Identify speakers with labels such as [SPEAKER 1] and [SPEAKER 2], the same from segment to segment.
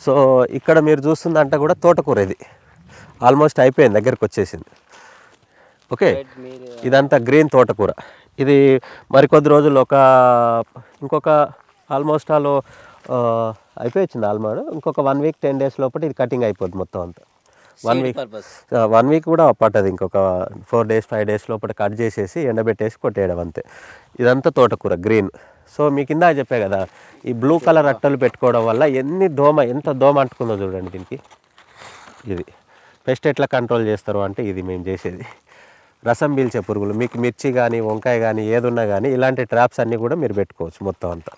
[SPEAKER 1] So ఇక్కడ మీరు చూస్తుందంటే కూడా తోటకూర ఇది ఆల్మోస్ట్ అయిపోయింది, దగ్గరికి వచ్చేసింది. ఓకే, ఇదంతా గ్రీన్ తోటకూర. ఇది మరికొద్ది రోజులు ఇంకొక ఆల్మోస్ట్ అయిపోయింది ఆల్మోస్ట్. ఇంకొక 1 వీక్ 10 డేస్ లోపల ఇది కటింగ్ అయిపోద్ది మొత్తం అంతా. 1 వీక్ కూడా పట్టదు, ఇంకొక 4 డేస్ 5 డేస్ లోపల కట్ చేసేసి ఎండబెట్టేసి కొట్టేయడం అంతే. ఇదంతా తోటకూర గ్రీన్. సో మీకు ఇందా చెప్పే కదా, ఈ బ్లూ కలర్ అట్టలు పెట్టుకోవడం వల్ల ఎంత దోమ అంటుకుందో చూడండి దీనికి. ఇది పెస్ట్ ఎట్లా కంట్రోల్ చేస్తారు అంటే ఇది మేము చేసేది. రసం పీల్చే పురుగులు, మీకు మిర్చి కానీ వంకాయ కానీ ఏదున్నా కానీ ఇలాంటి ట్రాప్స్ అన్నీ కూడా మీరు పెట్టుకోవచ్చు మొత్తం అంతా.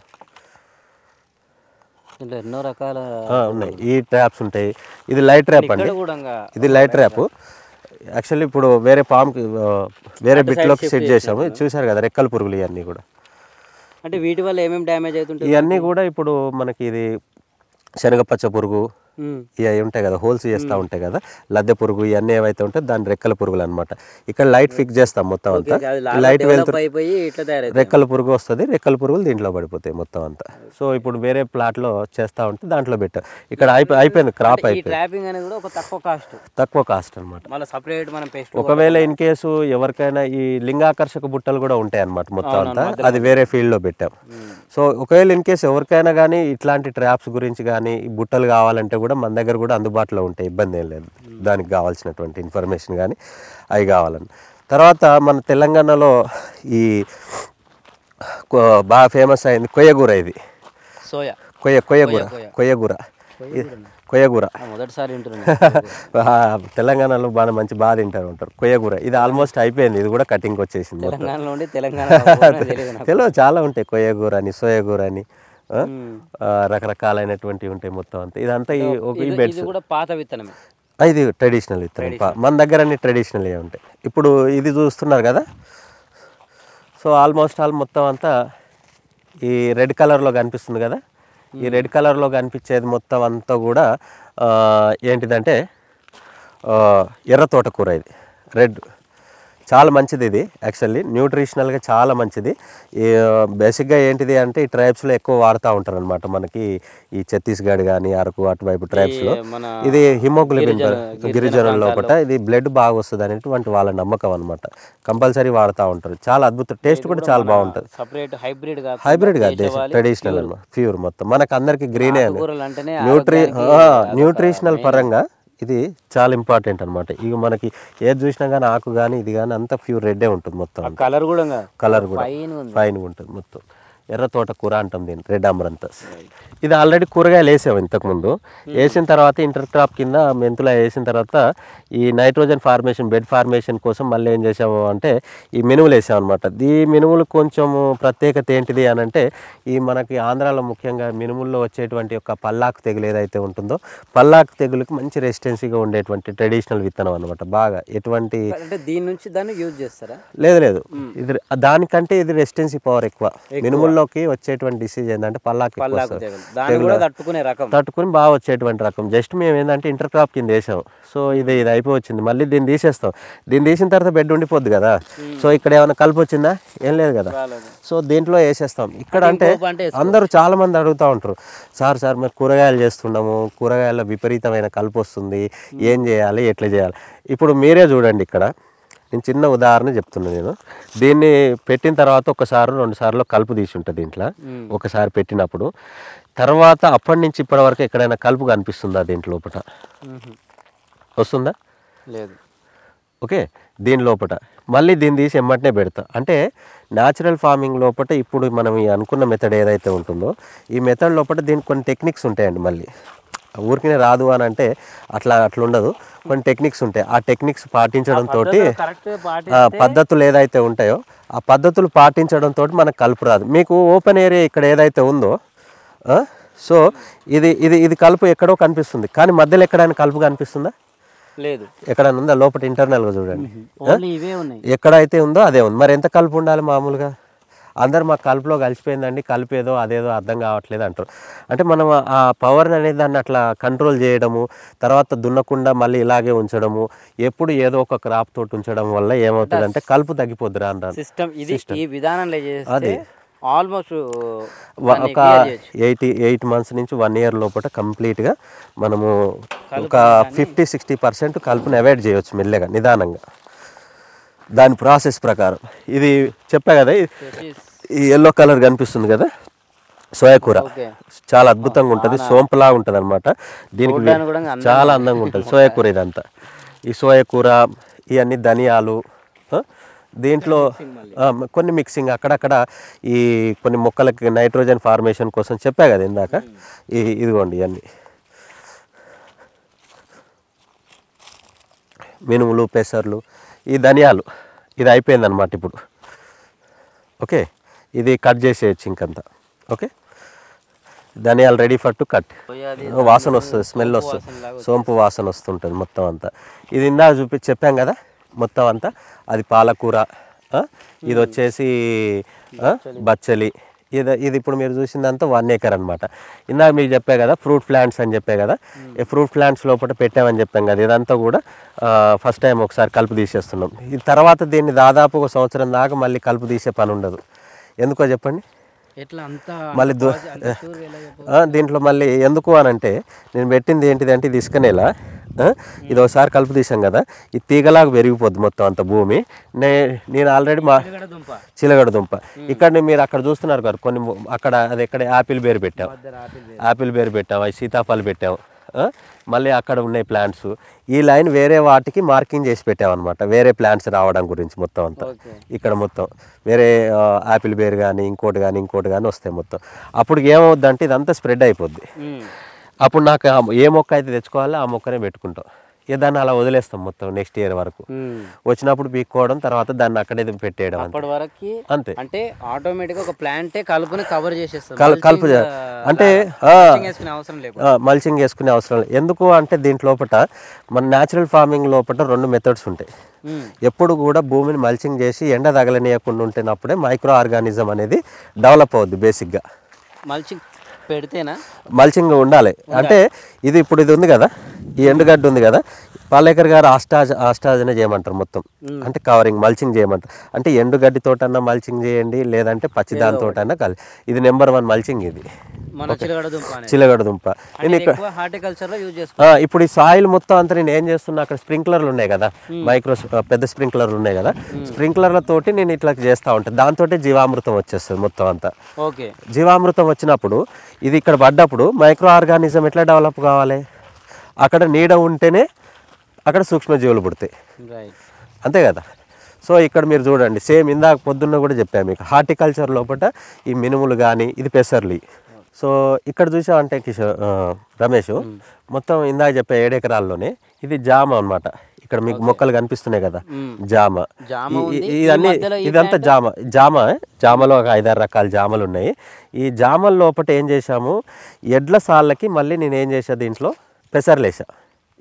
[SPEAKER 2] ఎన్నో రకాల
[SPEAKER 1] ఉన్నాయి, ఈ ట్రాప్స్ ఉంటాయి. ఇది లైట్ ట్రాప్ అండి, ఇది లైట్ ట్రాప్. యాక్చువల్లీ ఇప్పుడు వేరే బిట్లోకి సెట్ చేసాము. చూసారు కదా రెక్కల పురుగులు ఇవన్నీ కూడా.
[SPEAKER 2] అంటే వీటి వల్ల ఏమేమి డ్యామేజ్ అవుతుంటాయి
[SPEAKER 1] ఇవన్నీ కూడా ఇప్పుడు మనకి ఇది శనగపచ్చ పురుగు ఇవి ఉంటాయి కదా, హోల్స్ చేస్తూ ఉంటాయి కదా, లద్దె పురుగు, ఇవన్నీ ఏవైతే ఉంటాయి దాని రెక్కల పురుగులు అనమాట. ఇక్కడ లైట్ ఫిక్స్ చేస్తాం మొత్తం అంతా. లైట్ వెళ్తుంది, రెక్కల పురుగు వస్తుంది, రెక్కల పురుగులు దీంట్లో పడిపోతాయి మొత్తం అంతా. సో ఇప్పుడు వేరే ప్లాట్లో చేస్తూ ఉంటే దాంట్లో పెట్టాం. ఇక్కడ అయిపోయింది, క్రాప్ అయిపోయింది. తక్కువ కాస్ట్ అనమాట. ఒకవేళ ఇన్ కేసు ఎవరికైనా ఈ లింగాకర్షక బుట్టలు కూడా ఉంటాయి అనమాట మొత్తం అంతా, అది వేరే ఫీల్డ్లో పెట్టాం. సో ఒకవేళ ఇన్ కేసు ఎవరికైనా కానీ ఇట్లాంటి ట్రాప్స్ గురించి కానీ ఈ బుట్టలు కావాలంటే కూడా మన దగ్గర కూడా అందుబాటులో ఉంటాయి, ఇబ్బంది ఏం లేదు. దానికి కావాల్సినటువంటి ఇన్ఫర్మేషన్ కానీ అవి కావాలని. తర్వాత మన తెలంగాణలో ఈ బాగా ఫేమస్ అయింది కొయ్యగూర. ఇది కొయ్యగూర తెలంగాణలో బాగా తింటారు కొయ్యగూర. ఇది ఆల్మోస్ట్ అయిపోయింది, ఇది కూడా కటింగ్ వచ్చేసింది. తెలియదు, చాలా ఉంటాయి, కొయ్యగూర అని, సోయగూర అని, రకరకాలైనటువంటివి ఉంటాయి మొత్తం అంతా. ఇదంతా ఈ బెడ్స్
[SPEAKER 2] పాత విత్తనమే,
[SPEAKER 1] ఇది ట్రెడిషనల్ విత్తనం. మన దగ్గర అన్ని ట్రెడిషనల్ ఉంటాయి. ఇప్పుడు ఇది చూస్తున్నారు కదా, సో ఆల్మోస్ట్ మొత్తం అంతా ఈ రెడ్ కలర్లో కనిపిస్తుంది కదా, ఈ రెడ్ కలర్లో కనిపించేది మొత్తం అంతా కూడా ఏంటిదంటే ఎర్ర తోటకూర. ఇది రెడ్ చాలా మంచిది, ఇది యాక్చువల్లీ న్యూట్రిషనల్గా చాలా మంచిది. బేసిక్గా ఏంటిది అంటే ఈ ట్రైబ్స్లో ఎక్కువ వాడుతూ ఉంటారు అనమాట. మనకి ఈ ఛత్తీస్గఢ్ కానీ అరకు అటువైపు ట్రైబ్స్లో ఇది హిమోగ్లోబిన్ గిరిజనుల లోపల ఇది బ్లడ్ బాగా వస్తుంది అనేటువంటి వాళ్ళ నమ్మకం అనమాట. కంపల్సరీ వాడుతూ ఉంటారు. చాలా అద్భుతం, టేస్ట్ కూడా చాలా బాగుంటుంది. హైబ్రిడ్ కాదు, ట్రెడిషనల్ అనమాట, ప్యూర్ మొత్తం. మనకు అందరికి గ్రీనే అని న్యూట్రిషనల్ పరంగా ఇది చాలా ఇంపార్టెంట్ అనమాట. ఇక మనకి ఏది చూసినా కానీ ఆకు కానీ ఇది కానీ అంతా ప్యూర్ రెడ్డే ఉంటుంది మొత్తం. కలర్ కూడా ఫైన్గా ఉంటుంది మొత్తం. ఎర్ర తోటకూర అంటాం దీన్ని, రెడ్ అమరంతస్. ఇది ఆల్రెడీ కూరగాయలు వేసాము ఇంతకుముందు. వేసిన తర్వాత ఇంటర్ క్రాప్ కింద మెంతులు వేసిన తర్వాత ఈ నైట్రోజన్ ఫార్మేషన్, బెడ్ ఫార్మేషన్ కోసం మళ్ళీ ఏం చేసాము అంటే ఈ మినుములు వేసాము అనమాట. ఈ మినుములు కొంచెం ప్రత్యేకత ఏంటిది అని అంటే ఈ మనకి ఆంధ్రాలో ముఖ్యంగా మినుముల్లో వచ్చేటువంటి ఒక పల్లాకు తెగులు ఏదైతే ఉంటుందో, పల్లాకు తెగులుకి మంచి రెసిస్టెన్సీగా ఉండేటువంటి ట్రెడిషనల్ విత్తనం అనమాట. బాగా ఎటువంటి
[SPEAKER 2] దీని నుంచి దాన్ని యూజ్ చేస్తారా?
[SPEAKER 1] లేదు, ఇది దానికంటే ఇది రెసిస్టెన్సీ పవర్ ఎక్కువ. మినుముల్లోకి వచ్చేటువంటి డిసీజ్ ఏంటంటే పల్లాకు తట్టుకుని బాగా వచ్చేటువంటి రకం. జస్ట్ మేము ఏంటంటే ఇంటర్ క్రాప్ కింద వేసాం. సో ఇది అయిపోయి వచ్చింది, మళ్ళీ దీన్ని తీసేస్తాం. దీన్ని తీసిన తర్వాత బెడ్ ఉండిపోద్ది కదా. సో ఇక్కడ ఏమైనా కలుపు వచ్చిందా? ఏం లేదు కదా. సో దీంట్లో వేసేస్తాం. ఇక్కడ అంటే అందరూ చాలా మంది అడుగుతూ ఉంటారు, సార్ మేము కూరగాయలు చేస్తున్నాము, కూరగాయల విపరీతమైన కలుపు వస్తుంది, ఏం చేయాలి, ఎట్లా చేయాలి? ఇప్పుడు మీరే చూడండి, ఇక్కడ నేను చిన్న ఉదాహరణ చెప్తున్నాను. నేను దీన్ని పెట్టిన తర్వాత 1-2 సార్లు కలుపు తీసి ఉంటుంది దీంట్లో. ఒకసారి పెట్టినప్పుడు తర్వాత అప్పటి నుంచి ఇప్పటి వరకు ఎక్కడైనా కలుపు కనిపిస్తుందా దీంట్లో లోపల? వస్తుందా?
[SPEAKER 2] లేదు.
[SPEAKER 1] ఓకే, దీని లోపల మళ్ళీ దీన్ని తీసి ఎమ్మటనే పెడతా. అంటే న్యాచురల్ ఫార్మింగ్ లోపల ఇప్పుడు మనం అనుకున్న మెథడ్ ఏదైతే ఉంటుందో ఈ మెథడ్ లోపల దీనికి కొన్ని టెక్నిక్స్ ఉంటాయండి. మళ్ళీ ఊరికనే రాదు అని అంటే అట్లా ఉండదు, కొన్ని టెక్నిక్స్ ఉంటాయి. ఆ టెక్నిక్స్ పాటించడంతో, పద్ధతులు ఏదైతే ఉంటాయో ఆ పద్ధతులు పాటించడంతో మనకు కలుపు రాదు. మీకు ఓపెన్ ఏరియా ఇక్కడ ఏదైతే ఉందో, సో ఇది కలుపు ఎక్కడో కనిపిస్తుంది, కానీ మధ్యలో ఎక్కడైనా కలుపు కనిపిస్తుందా?
[SPEAKER 2] లేదు.
[SPEAKER 1] ఎక్కడైనా ఉందా లోపల ఇంటర్నల్గా చూడండి.
[SPEAKER 2] ఓన్లీ ఇవే ఉన్నాయి.
[SPEAKER 1] ఎక్కడైతే ఉందో అదే ఉంది. మరి ఎంత కలుపు ఉండాలి మామూలుగా? అందరు మా కలుపులో కలిసిపోయిందండి, కలిపేదో అదేదో అర్థం కావట్లేదు అంటారు. అంటే మనం ఆ పవర్ అనేది దాన్ని అట్లా కంట్రోల్ చేయడము, తర్వాత దున్నకుండా మళ్ళీ ఇలాగే ఉంచడము, ఎప్పుడు ఏదో ఒక క్రాప్ తోటి ఉంచడం వల్ల ఏమవుతుందంటే కలుపు తగ్గిపోద్ది రాను రాను.
[SPEAKER 2] సిస్టమ్ ఇది ఈ విధానంలో చేస్తే ఆల్మోస్ట్
[SPEAKER 1] ఒక 8 months నుంచి 1 year లోపల కంప్లీట్గా మనము ఒక 50-60% కలుపుని అవాయిడ్ చేయవచ్చు మెల్లగా నిదానంగా దాని ప్రాసెస్ ప్రకారం. ఇది చెప్పా కదా, ఈ ఎల్లో కలర్ కనిపిస్తుంది కదా, సోయా కూర చాలా అద్భుతంగా ఉంటుంది, సోంపులాగా ఉంటుంది అనమాట. దీనికి చాలా అందంగా ఉంటుంది సోయా కూర. ఇదంతా ఈ సోయా కూర, ఇవన్నీ ధనియాలు, దీంట్లో కొన్ని మిక్సింగ్ అక్కడక్కడ ఈ కొన్ని మొక్కలకి నైట్రోజన్ ఫార్మేషన్ కోసం చెప్పా కదా ఇందాక. ఇదిగోండి ఇవన్నీ మినుములు, పెసర్లు, ఈ ధనియాలు. ఇది అయిపోయిందనమాట ఇప్పుడు. ఓకే, ఇది కట్ చేసేయచ్చు ఇంకంతా. ఓకే, ధనియాలు రెడీ ఫర్ టు కట్. వాసన వస్తుంది, స్మెల్ వస్తుంది, సోంపు వాసన వస్తుంటుంది మొత్తం అంతా. ఇది ఇందాక చెప్పాం కదా మొత్తం అంతా. అది పాలకూర, ఇది వచ్చేసి బచ్చలి. ఇది ఇప్పుడు మీరు చూసిందంతా 1 acre అనమాట. ఇందాక మీకు చెప్పే కదా ఫ్రూట్ ప్లాంట్స్ అని చెప్పే కదా, ఈ ఫ్రూట్ ప్లాంట్స్ లోపల పెట్టామని చెప్పాం కదా. ఇదంతా కూడా ఫస్ట్ టైం ఒకసారి కలుపు తీసేస్తున్నాం. ఈ తర్వాత దీన్ని దాదాపు 1 సంవత్సరం దాకా మళ్ళీ కలుపు తీసే పని ఉండదు. ఎందుకో చెప్పండి. మళ్ళీ దీంట్లో మళ్ళీ ఎందుకు అని అంటే, నేను పెట్టింది ఏంటిదంటే ఇది ఇసుక నేల. ఇది ఒకసారి కలుపు తీసాం కదా, ఇది తీగలాగా పెరిగిపోద్ది మొత్తం అంత భూమి. నేను ఆల్రెడీ చిలగడ దుంప ఇక్కడ మీరు అక్కడ చూస్తున్నారు కదా కొన్ని, అక్కడ అది ఎక్కడ యాపిల్ బేర్ పెట్టాం, అవి సీతాఫలం పెట్టాం. మళ్ళీ అక్కడ ఉన్నాయి ప్లాంట్స్. ఈ లైన్ వేరే వాటికి మార్కింగ్ చేసి పెట్టామన్నమాట, వేరే ప్లాంట్స్ రావడం గురించి మొత్తం అంతా. ఇక్కడ మొత్తం వేరే యాపిల్ బేర్ కానీ ఇంకోటి కానీ వస్తాయి మొత్తం. అప్పుడు ఏమవుద్దంటే ఇదంతా స్ప్రెడ్ అయిపోద్ది. అప్పుడు నాకు ఏ మొక్క అయితే తెచ్చుకోవాలో ఆ మొక్కనే పెట్టుకుంటాం. దాన్ని అలా వదిలేస్తాం మొత్తం నెక్స్ట్ ఇయర్ వరకు. వచ్చినప్పుడు పీక్కోవడం, తర్వాత దాన్ని అక్కడే పెట్టేయడం అంతే.
[SPEAKER 2] అంటే ఆటోమేటిక్గా ఒక ప్లాంటే కలుపుని కవర్ చేసేస్తాం.
[SPEAKER 1] కలుపు అంటే మల్చింగ్ వేసుకునే అవసరం లేదు. ఎందుకు అంటే దీంట్ లోపల మన న్యాచురల్ ఫార్మింగ్ లోపల 2 మెథడ్స్ ఉంటాయి. ఎప్పుడు కూడా భూమిని మల్చింగ్ చేసి ఎండ తగలనీయకుండా ఉంటేనప్పుడే మైక్రో ఆర్గానిజం అనేది డెవలప్ అవుద్ది. బేసిక్గా
[SPEAKER 2] మల్చింగ్ పెడితేనా
[SPEAKER 1] మల్చింగ్ ఉండాలి. అంటే ఇది ఉంది కదా, ఈ ఎండుగడ్డ ఉంది కదా, పాలేకర్ గారు ఆస్టాజనే చేయమంటారు మొత్తం. అంటే కవరింగ్ మల్చింగ్ చేయమంటారు. అంటే ఎండుగడ్డి తోటన్నా మల్చింగ్ చేయండి, లేదంటే పచ్చిదాని తోటన్నా ఇది నెంబర్ 1 మల్చింగ్. ఇది చిలగడ దుంప. ఇప్పుడు ఈ సాయిల్ మొత్తం అంతా నేను ఏం చేస్తున్నా, అక్కడ స్ప్రింక్లర్లు ఉన్నాయి కదా, పెద్ద స్ప్రింక్లర్లు ఉన్నాయి కదా, స్ప్రింక్లర్ల తోటి నేను ఇట్లా చేస్తూ ఉంటాను. దాంతో జీవామృతం వచ్చేస్తుంది మొత్తం అంతా. జీవామృతం వచ్చినప్పుడు ఇది ఇక్కడ పడ్డప్పుడు మైక్రో ఆర్గానిజం ఎట్లా డెవలప్ కావాలి? అక్కడ నీడ ఉంటేనే అక్కడ సూక్ష్మజీవులు పుడతాయి, అంతే కదా. సో ఇక్కడ మీరు చూడండి, సేమ్ ఇందాక పొద్దున్న కూడా చెప్పాను మీకు, హార్టికల్చర్ లోపల ఈ మినుములు కానీ, ఇది పెసర్లు. సో ఇక్కడ చూసామంటే రమేష్, మొత్తం ఇందాక చెప్పే 7 ఎకరాల్లోనే ఇది జామ అనమాట. ఇక్కడ మీకు మొక్కలు కనిపిస్తున్నాయి కదా, జామ. ఇదంతా జామలో ఒక 5-6 రకాల జామలు ఉన్నాయి. ఈ జామల లోపల ఏం చేశాము, ఎడ్ల సాళ్ళకి మళ్ళీ నేను ఏం చేసా, దీంట్లో పెసర్లు వేసా.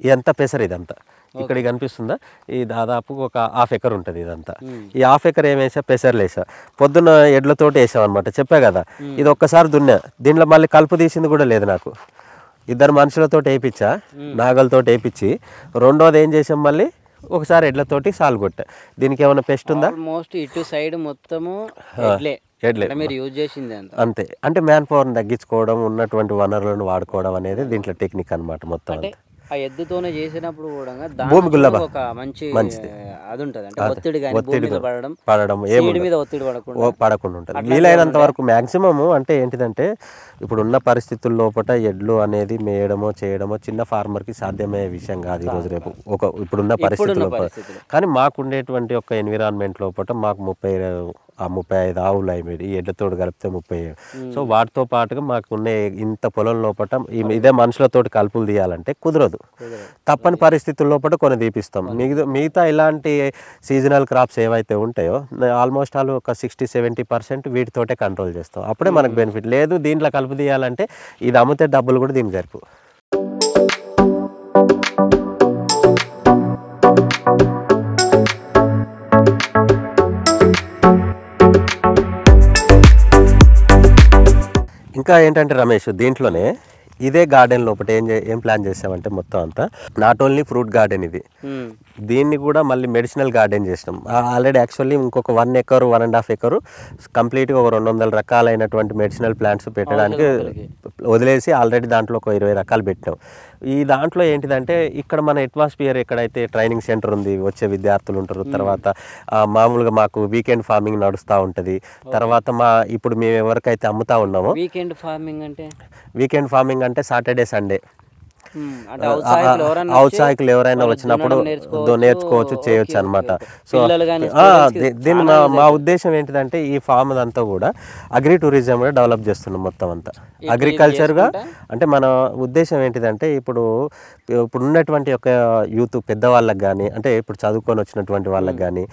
[SPEAKER 1] ఇదంతా పెసర్. ఇదంతా ఇక్కడ కనిపిస్తుందా, ఈ దాదాపు ఒక 1/2 acre ఉంటుంది ఇదంతా. ఈ 1/2 acre ఏమేసా, పెసర్లు వేసా. పొద్దున్న ఎడ్లతోటి వేసాం అనమాట, చెప్పా కదా. ఇది ఒక్కసారి దున్నా, దీంట్లో మళ్ళీ కలుపు తీసింది కూడా లేదు నాకు. 2 మనుషులతో వేయించా, నాగలతోటి వేయించి. రెండోది ఏం చేసాం, మళ్ళీ ఒకసారి ఎడ్లతోటి సాలు కొట్టా. దీనికి ఏమైనా పెస్ట్ ఉందా?
[SPEAKER 2] ఇటు సైడ్ మొత్తము ఎడ్లే మీరు యూజ్ చేసింది
[SPEAKER 1] అంతే. అంటే మ్యాన్ పవర్ని తగ్గించుకోవడం, ఉన్నటువంటి వనరులను వాడుకోవడం అనేది దీంట్లో టెక్నిక్ అనమాట మొత్తం అంతా.
[SPEAKER 2] ఆ ఎద్దుతోనే చేసినప్పుడు కూడా
[SPEAKER 1] భూమి గుల్లబా
[SPEAKER 2] ఒక మంచిది అది ఉంటుంది. అంటే ఒత్తిడి పడడం మీద ఒత్తిడి
[SPEAKER 1] పడకుండా ఉంటుంది. వీలైనంత వరకు మ్యాక్సిమము. అంటే ఏంటిదంటే ఇప్పుడు ఉన్న పరిస్థితుల లోపల ఎడ్లు అనేది మేయడమో చేయడమో చిన్న ఫార్మర్కి సాధ్యమయ్యే విషయం కాదు ఈరోజు రేపు. ఇప్పుడున్న పరిస్థితుల లోపల. కానీ మాకు ఉండేటువంటి ఒక ఎన్విరాన్మెంట్ లోపల మాకు 35 ఆవులు అయ్యి, ఈ ఎడ్లతోటి కలిపితే 37. సో వాటితో పాటుగా మాకున్న ఇంత పొలం లోపల ఇదే మనుషులతోటి కలుపులు తీయాలంటే కుదరదు. తప్పని పరిస్థితుల లోపల కొన్ని తీపిస్తాం. మిగతా ఇలాంటి సీజనల్ క్రాప్స్ ఏవైతే ఉంటాయో ఆల్మోస్ట్ ఆల్ ఒక 60-70% వీటితోటే కంట్రోల్ చేస్తాం. అప్పుడే మనకు బెనిఫిట్. లేదు దీంట్లో కలుపు తీయాలంటే ఇది అమ్మితే డబ్బులు కూడా దీనికి సరిపో. ఇంకా ఏంటంటే రమేష్, దీంట్లోనే ఇదే గార్డెన్ లోపల ఏం ప్లాన్ చేసామంటే మొత్తం అంతా నాట్ ఓన్లీ ఫ్రూట్ గార్డెన్ ఇది, దీన్ని కూడా మళ్ళీ మెడిసినల్ గార్డెన్ చేసినాం. ఆల్రెడీ యాక్చువల్లీ ఇంకొక 1 ఎకర్ 1.5 ఎకర్ కంప్లీట్గా ఒక 200 రకాలైనటువంటి మెడిసినల్ ప్లాంట్స్ పెట్టడానికి వదిలేసి ఆల్రెడీ దాంట్లో ఒక 20 రకాలు పెట్టినాం. ఈ దాంట్లో ఏంటిదంటే ఇక్కడ మన అట్మాస్ఫియర్ ఎక్కడైతే ట్రైనింగ్ సెంటర్ ఉంది, వచ్చే విద్యార్థులు ఉంటారు, తర్వాత మామూలుగా మాకు వీకెండ్ ఫార్మింగ్ నడుస్తూ ఉంటుంది. తర్వాత ఇప్పుడు మేము ఎవరికైతే అమ్ముతా ఉన్నామో,
[SPEAKER 2] వీకెండ్
[SPEAKER 1] ఫార్మింగ్ అంటే సాటర్డే సండే ఔత్సాహికులు ఎవరైనా వచ్చినప్పుడు నేర్చుకోవచ్చు, చేయొచ్చు అనమాట. సో దీన్ని మా ఉద్దేశం ఏంటిదంటే ఈ ఫామ్ అంతా కూడా అగ్రి టూరిజం కూడా డెవలప్ చేస్తున్నాం మొత్తం అంతా అగ్రికల్చర్గా. అంటే మన ఉద్దేశం ఏంటిదంటే ఇప్పుడు ఉన్నటువంటి ఒక యూత్ పెద్దవాళ్ళకి కానీ, అంటే ఇప్పుడు చదువుకొని వచ్చినటువంటి వాళ్ళకి కానీ,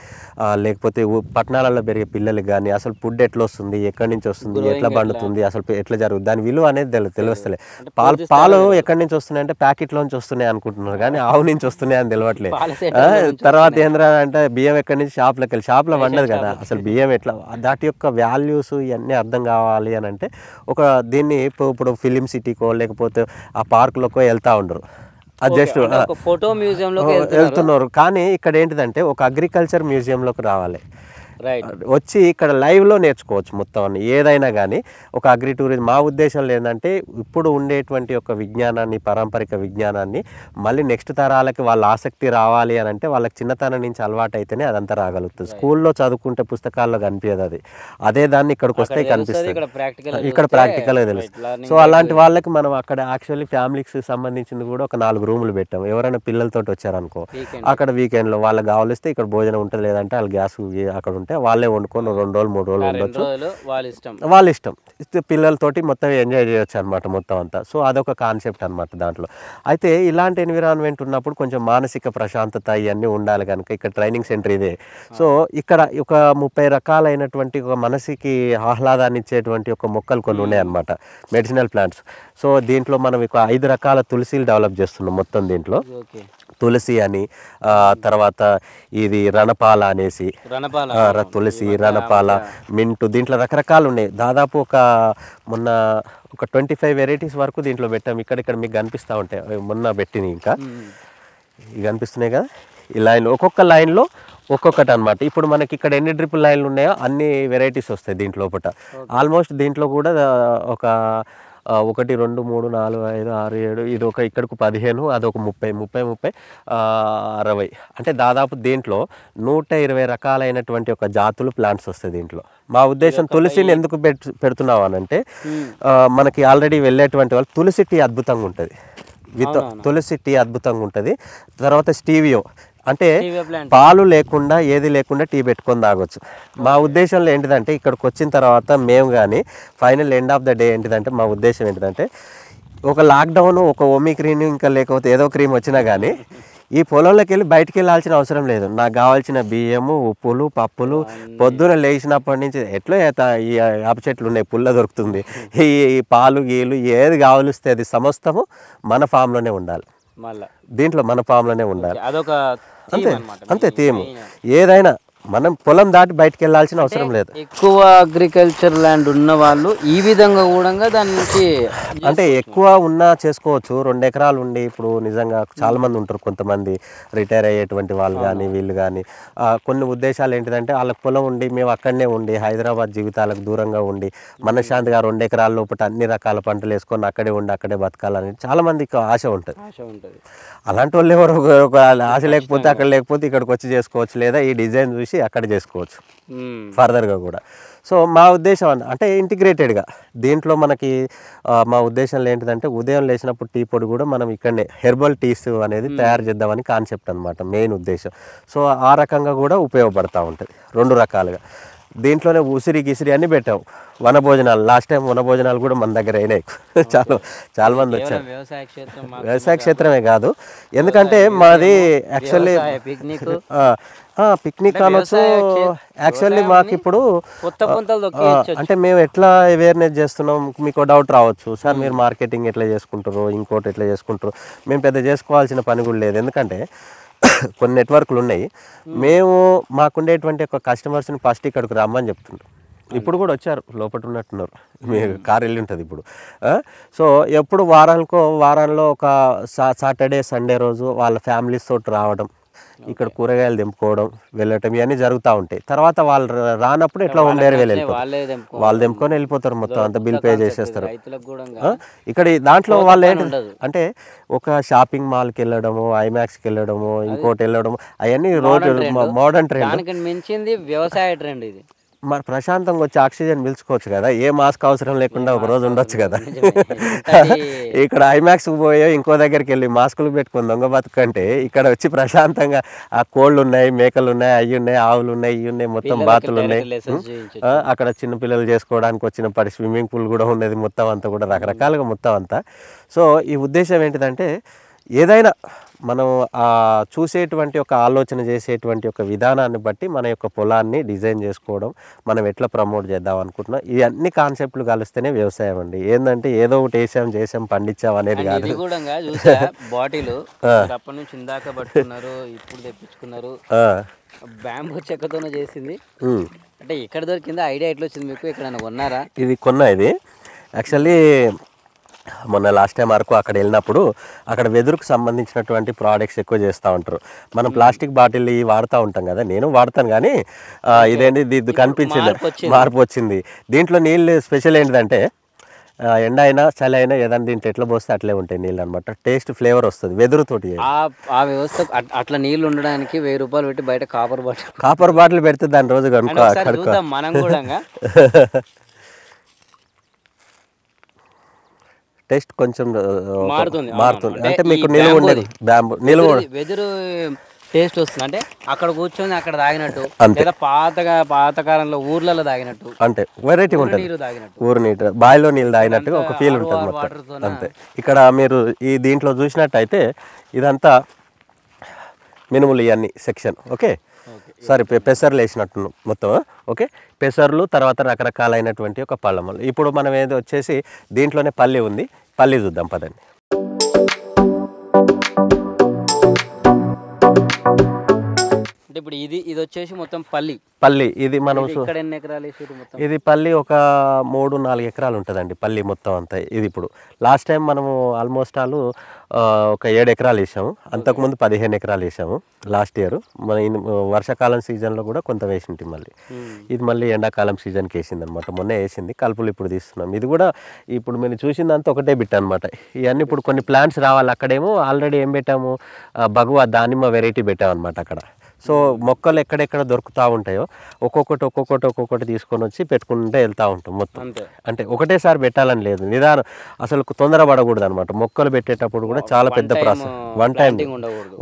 [SPEAKER 1] లేకపోతే పట్టణాలలో పెరిగే పిల్లలకి కానీ అసలు ఫుడ్ ఎట్లా వస్తుంది, ఎక్కడి నుంచి వస్తుంది, ఎట్లా పండుతుంది, అసలు ఎట్లా జరుగుతుంది, దాని విలువ అనేది తెలుస్తలే. పాలు ఎక్కడి నుంచి వస్తున్నాయి అంటే ప్యాకెట్లోంచి వస్తున్నాయి అనుకుంటున్నారు, కానీ ఆవు నుంచి వస్తున్నాయి అని తెలియట్లేదు. తర్వాత ఏంద్రా అంటే బియ్యం ఎక్కడి నుంచి షాప్లో వండదు కదా, అసలు బియ్యం ఎట్లా, దాటి యొక్క వాల్యూస్ ఇవన్నీ అర్థం కావాలి అని అంటే దీన్ని ఇప్పుడు ఫిలిం సిటీకో లేకపోతే ఆ పార్కులోకో వెళ్తూ ఉండరు, అది జస్ట్
[SPEAKER 2] ఫోటో మ్యూజియంలో
[SPEAKER 1] వెళ్తున్నారు. కానీ ఇక్కడ ఏంటిదంటే ఒక అగ్రికల్చర్ మ్యూజియంలోకి రావాలి, వచ్చి ఇక్కడ లైవ్లో నేర్చుకోవచ్చు మొత్తం అన్ని ఏదైనా కానీ. ఒక అగ్రి టూరిజం మా ఉద్దేశంలో ఏంటంటే ఇప్పుడు ఉండేటువంటి ఒక విజ్ఞానాన్ని, పారంపరిక విజ్ఞానాన్ని మళ్ళీ నెక్స్ట్ తరాలకి వాళ్ళ ఆసక్తి రావాలి అని అంటే వాళ్ళకి చిన్నతనం నుంచి అలవాటు అయితేనే అదంతా రాగలుగుతుంది. స్కూల్లో చదువుకుంటే పుస్తకాల్లో కనిపించదు అది, అదే దాన్ని ఇక్కడికి వస్తే కనిపిస్తుంది, ఇక్కడ ప్రాక్టికల్గా తెలుస్తుంది. సో అలాంటి వాళ్ళకి మనం అక్కడ యాక్చువల్లీ ఫ్యామిలీకి సంబంధించింది కూడా ఒక 4 రూములు పెట్టాం. ఎవరైనా పిల్లలతో వచ్చారనుకో అక్కడ వీకెండ్లో వాళ్ళకి కావాలిస్తే ఇక్కడ భోజనం ఉంటుంది, లేదంటే వాళ్ళు గ్యాస్ అక్కడ ఉంటే వాళ్ళే వండుకొని 2 రోజులు 3 రోజులు ఉండొచ్చు, వాళ్ళ ఇష్టం. పిల్లలతోటి మొత్తం ఎంజాయ్ చేయొచ్చు అనమాట మొత్తం అంతా. సో అదొక కాన్సెప్ట్ అనమాట దాంట్లో. అయితే ఇలాంటి ఎన్విరాన్మెంట్ ఉన్నప్పుడు కొంచెం మానసిక ప్రశాంతత ఇవన్నీ ఉండాలి కనుక ఇక్కడ ట్రైనింగ్ సెంటర్ ఇదే. సో ఇక్కడ ఒక 30 రకాలైనటువంటి ఒక మనసుకి ఆహ్లాదాన్ని ఇచ్చేటువంటి ఒక మొక్కలు కొన్ని ఉన్నాయన్నమాట, మెడిసినల్ ప్లాంట్స్. సో దీంట్లో మనం ఒక 5 రకాల తులసిలు డెవలప్ చేస్తున్నాం మొత్తం దీంట్లో. తులసి అని, తర్వాత ఇది రణపాల అనేసి, తులసి, రణపాల, మింటు, దీంట్లో రకరకాలు ఉన్నాయి. దాదాపు మొన్న ఒక 25 వెరైటీస్ వరకు దీంట్లో పెట్టాం. ఇక్కడ మీకు కనిపిస్తూ ఉంటాయి, మొన్న పెట్టినవి ఇంకా ఇవి కనిపిస్తున్నాయి కదా. ఈ లైన్ ఒక్కొక్క లైన్లో ఒక్కొక్కటి అనమాట. ఇప్పుడు మనకి ఇక్కడ ఎన్ని డ్రిప్ లైన్లు ఉన్నాయో అన్ని వెరైటీస్ వస్తాయి దీంట్లో లోపల. ఆల్మోస్ట్ దీంట్లో కూడా ఒక 1 2 3 4 5 6 7 ఇది ఒక ఇక్కడికి 15, అదొక 30 60, అంటే దాదాపు దీంట్లో 120 రకాలైనటువంటి ఒక జాతులు ప్లాంట్స్ వస్తాయి దీంట్లో. మా ఉద్దేశం తులసిని ఎందుకు పెడుతున్నాం అనంటే మనకి ఆల్రెడీ వెళ్ళేటువంటి వాళ్ళు తులసి టీ అద్భుతంగా ఉంటుంది, తులసి టీ అద్భుతంగా ఉంటుంది. తర్వాత స్టీవియో అంటే పాలు లేకుండా ఏది లేకుండా టీ పెట్టుకొని తాగొచ్చు. మా ఉద్దేశంలో ఏంటిదంటే ఇక్కడికి వచ్చిన తర్వాత మేము కానీ final end of the day ఏంటిదంటే మా ఉద్దేశం ఏంటిదంటే ఒక లాక్డౌన్, ఒక ఓమిక్రీన్, ఇంకా లేకపోతే ఏదో క్రీమ్ వచ్చినా కానీ ఈ పొలంలోకి వెళ్ళి బయటికి వెళ్ళాల్సిన అవసరం లేదు. నాకు కావాల్సిన బియ్యము, ఉప్పులు, పప్పులు పొద్దున లేచినప్పటి నుంచి ఎట్లా ఈ యాప చెట్లు ఉన్నాయి, పుల్ల దొరుకుతుంది, ఈ పాలు గీలు ఏది కావలిస్తే అది సమస్తము మన ఫామ్లోనే ఉండాలి, దీంట్లో మన ఫామ్లోనే ఉండాలి. అంతే థీమ్. ఏదైనా మనం పొలం దాటి బయటకు వెళ్ళాల్సిన అవసరం లేదు.
[SPEAKER 2] ఎక్కువ అగ్రికల్చర్ ల్యాండ్ ఉన్న వాళ్ళు ఈ విధంగా కూడా దానికి
[SPEAKER 1] అంటే ఎక్కువ ఉన్నా చేసుకోవచ్చు. 2 ఎకరాలు ఉండి ఇప్పుడు నిజంగా చాలా మంది ఉంటారు, కొంతమంది రిటైర్ అయ్యేటువంటి వాళ్ళు కానీ వీళ్ళు కానీ. కొన్ని ఉద్దేశాలు ఏంటిదంటే వాళ్ళకి పొలం ఉండి మేము అక్కడనే ఉండి హైదరాబాద్ జీవితాలకు దూరంగా ఉండి మనశ్శాంతిగా 2 ఎకరాల లోపల అన్ని రకాల పంటలు వేసుకొని అక్కడే ఉండి అక్కడే బతకాలని చాలా మందికి ఆశ ఉంటుంది. అలాంటి వాళ్ళు ఎవరు ఆశ లేకపోతే అక్కడ లేకపోతే ఇక్కడికి వచ్చి చేసుకోవచ్చు, లేదా ఈ డిజైన్ చూసి అక్కడ చేసుకోవచ్చు ఫర్దర్గా కూడా. సో మా ఉద్దేశం అంటే ఇంటిగ్రేటెడ్గా దీంట్లో మనకి మా ఉద్దేశంలో ఏంటిదంటే ఉదయం లేచినప్పుడు టీ పొడి కూడా మనం ఇక్కడనే హెర్బల్ టీస్ అనేది తయారు చేద్దామని కాన్సెప్ట్ అనమాట మెయిన్ ఉద్దేశం. సో ఆ రకంగా కూడా ఉపయోగపడుతూ ఉంటుంది 2 రకాలుగా. దీంట్లోనే ఉసిరి గిసిరి అన్నీ పెట్టాం. వనభోజనాలు లాస్ట్ టైం వనభోజనాలు కూడా మన దగ్గర అయినాయి, చాలా మంది వచ్చారు. వ్యవసాయ క్షేత్రమే కాదు, ఎందుకంటే మాది యాక్చువల్లీ పిక్నిక్ అనొచ్చు. యాక్చువల్లీ మాకు ఇప్పుడు అంటే మేము ఎట్లా అవేర్నెస్ చేస్తున్నాం, మీకు డౌట్ రావచ్చు, సార్ మీరు మార్కెటింగ్ ఎట్లా చేసుకుంటారు, ఇంకోటి ఎట్లా చేసుకుంటారు. మేము పెద్ద చేసుకోవాల్సిన పని కూడా లేదు, ఎందుకంటే కొన్ని నెట్వర్క్లు ఉన్నాయి. మేము మాకుండేటువంటి ఒక కస్టమర్స్ని ఫస్ట్ ఇక్కడికి రమ్మని చెప్తుంటాం. ఇప్పుడు కూడా వచ్చారు, లోపల ఉన్నట్టున్నారు, మీరు కారు వెళ్ళి ఉంటుంది ఇప్పుడు. సో ఎప్పుడు వారంలో ఒక సాటర్డే సండే రోజు వాళ్ళ ఫ్యామిలీస్ తోటి రావడం, ఇక్కడ కూరగాయలు తెంపుకోవడం, వెళ్ళటం, ఇవన్నీ జరుగుతూ ఉంటాయి. తర్వాత వాళ్ళు రానప్పుడు ఇట్లా హోమ్ డెలివరీ వెళ్ళిపోతారు, వాళ్ళు తెంపుకొని వెళ్ళిపోతారు, మొత్తం అంతా బిల్ పే చేసేస్తారు. ఇక్కడ దాంట్లో వాళ్ళు ఏంటి అంటే ఒక షాపింగ్ మాల్కి వెళ్ళడము, ఐమాక్స్కి వెళ్ళడము, ఇంకోటి వెళ్ళడము, అవన్నీ రోజు మోడర్న్ ట్రెండ్.
[SPEAKER 2] మించింది వ్యవసాయ ట్రెండ్ ఇది.
[SPEAKER 1] మరి ప్రశాంతంగా వచ్చి ఆక్సిజన్ పీల్చుకోవచ్చు కదా, ఏ మాస్క్ అవసరం లేకుండా ఒక రోజు ఉండొచ్చు కదా. ఇక్కడ ఐమాక్స్కి పోయో ఇంకో దగ్గరికి వెళ్ళి మాస్కులు పెట్టుకుని దొంగ బతుకంటే ఇక్కడ వచ్చి ప్రశాంతంగా ఆ కోళ్ళు ఉన్నాయి, మేకలు ఉన్నాయి, అవి ఉన్నాయి, ఆవులు ఉన్నాయి, ఇవి ఉన్నాయి, మొత్తం బాతులు ఉన్నాయి. అక్కడ చిన్నపిల్లలు చేసుకోవడానికి వచ్చిన స్విమ్మింగ్ పూల్ కూడా ఉన్నది, మొత్తం అంతా కూడా రకరకాలుగా మొత్తం అంతా. సో ఈ ఉద్దేశం ఏంటిదంటే ఏదైనా మనం చూసేటువంటి ఒక ఆలోచన చేసేటువంటి ఒక విధానాన్ని బట్టి మన యొక్క పొలాన్ని డిజైన్ చేసుకోవడం, మనం ఎట్లా ప్రమోట్ చేద్దాం అనుకుంటున్నాం, ఈ అన్ని కాన్సెప్ట్లు కలిస్తేనే వ్యవసాయం అండి. ఏంటంటే ఏదో ఒకటి చేసాం పండించాం అనేది కాదు.
[SPEAKER 2] బాటిల్ అప్పటి నుంచి ఇందాక పట్టుకున్నారు, ఇప్పుడు తెప్పించుకున్నారు, బ్యాంబూ చెక్కతోనే చేసింది. అంటే ఎక్కడ దొరికింది ఐడియా, ఎట్లా వచ్చింది మీకు? ఎక్కడైనా కొన్నారా?
[SPEAKER 1] ఇది ఇది యాక్చువల్లీ మొన్న లాస్ట్ టైం వరకు అక్కడ వెళ్ళినప్పుడు అక్కడ వెదురుకు సంబంధించినటువంటి ప్రోడక్ట్స్ ఎక్కువ చేస్తూ ఉంటారు. మనం ప్లాస్టిక్ బాటిల్ వాడుతూ ఉంటాం కదా, నేను వాడతాను, కానీ ఇదేంటి ఇది కనిపించింది, మార్పు వచ్చింది. దీంట్లో నీళ్ళు స్పెషల్ ఏంటిదంటే ఎండ అయినా చలి అయినా ఏదైనా దీంట్లో ఎట్లా పోస్తే అట్లే ఉంటాయి నీళ్ళు అనమాట, టేస్ట్ ఫ్లేవర్ వస్తుంది వెదురుతోటి.
[SPEAKER 2] ఆ వ్యవస్థ అట్లా నీళ్ళు ఉండడానికి 1000 రూపాయలు పెట్టి బయట
[SPEAKER 1] కాపర్ బాటిల్ పెడితే దాని రోజు కనుక
[SPEAKER 2] మనం కూడా
[SPEAKER 1] టేస్ట్ కొంచెం మారుతుంది. అంటే మీకు నిలువ ఉండేది, నిలువ
[SPEAKER 2] వెదురు టేస్ట్ వస్తుంది. అంటే అక్కడ కూర్చొని అక్కడ తాగినట్టు, లేదా పాతకాలంలో ఊర్లలో తాగినట్టు,
[SPEAKER 1] అంటే వెరైటీ ఉంటుంది, ఊరు నీరు బావిలో నీళ్ళు తాగినట్టుగా ఒక ఫీల్ ఉంటుంది మొత్తం అంతే. ఇక్కడ మీరు ఈ దీంట్లో చూసినట్టయితే ఇదంతా మినుములు ఇవన్నీ సెక్షన్, ఓకే సారీ పెసర్లు వేసినట్టు మొత్తం, ఓకే పెసర్లు, తర్వాత రకరకాలైనటువంటి ఒక పళ్ళములు. ఇప్పుడు మనం ఏదో వచ్చేసి దీంట్లోనే పల్లి ఉంది, పల్లి చూద్దాం పదండి.
[SPEAKER 2] ఇప్పుడు ఇది వచ్చేసి మొత్తం పల్లి,
[SPEAKER 1] ఇది మనం
[SPEAKER 2] ఇక్కడ ఎన్ని ఎకరాలు వేసారు మొత్తం?
[SPEAKER 1] ఇది పల్లి ఒక 3-4 ఎకరాలు ఉంటుందండి పల్లి మొత్తం అంతా. ఇది ఇప్పుడు లాస్ట్ టైం మనము ఆల్మోస్ట్ ఒక 7 ఎకరాలు వేసాము, అంతకుముందు 15 ఎకరాలు వేసాము లాస్ట్ ఇయర్. మన వర్షాకాలం సీజన్లో కూడా కొంత వేసింటి, మళ్ళీ ఇది మళ్ళీ ఎండాకాలం సీజన్కి వేసింది అనమాట, మొన్న వేసింది. కలుపులు ఇప్పుడు తీస్తున్నాం. ఇది కూడా ఇప్పుడు మీరు చూసిందంతా ఒకటే బిట్ అనమాట. ఇవన్నీ ఇప్పుడు కొన్ని ప్లాంట్స్ రావాలి. అక్కడేమో ఆల్రెడీ ఏం పెట్టాము, బగువా దానిమ్మ వెరైటీ పెట్టాము అనమాట అక్కడ. సో మొక్కలు ఎక్కడెక్కడ దొరుకుతూ ఉంటాయో ఒక్కొక్కటి తీసుకొని వచ్చి పెట్టుకుంటే వెళ్తూ ఉంటాం మొత్తం. అంటే ఒకటేసారి పెట్టాలని లేదు, నిదానం, అసలు తొందరపడకూడదు అనమాట. మొక్కలు పెట్టేటప్పుడు కూడా చాలా పెద్ద ప్రాసెస్,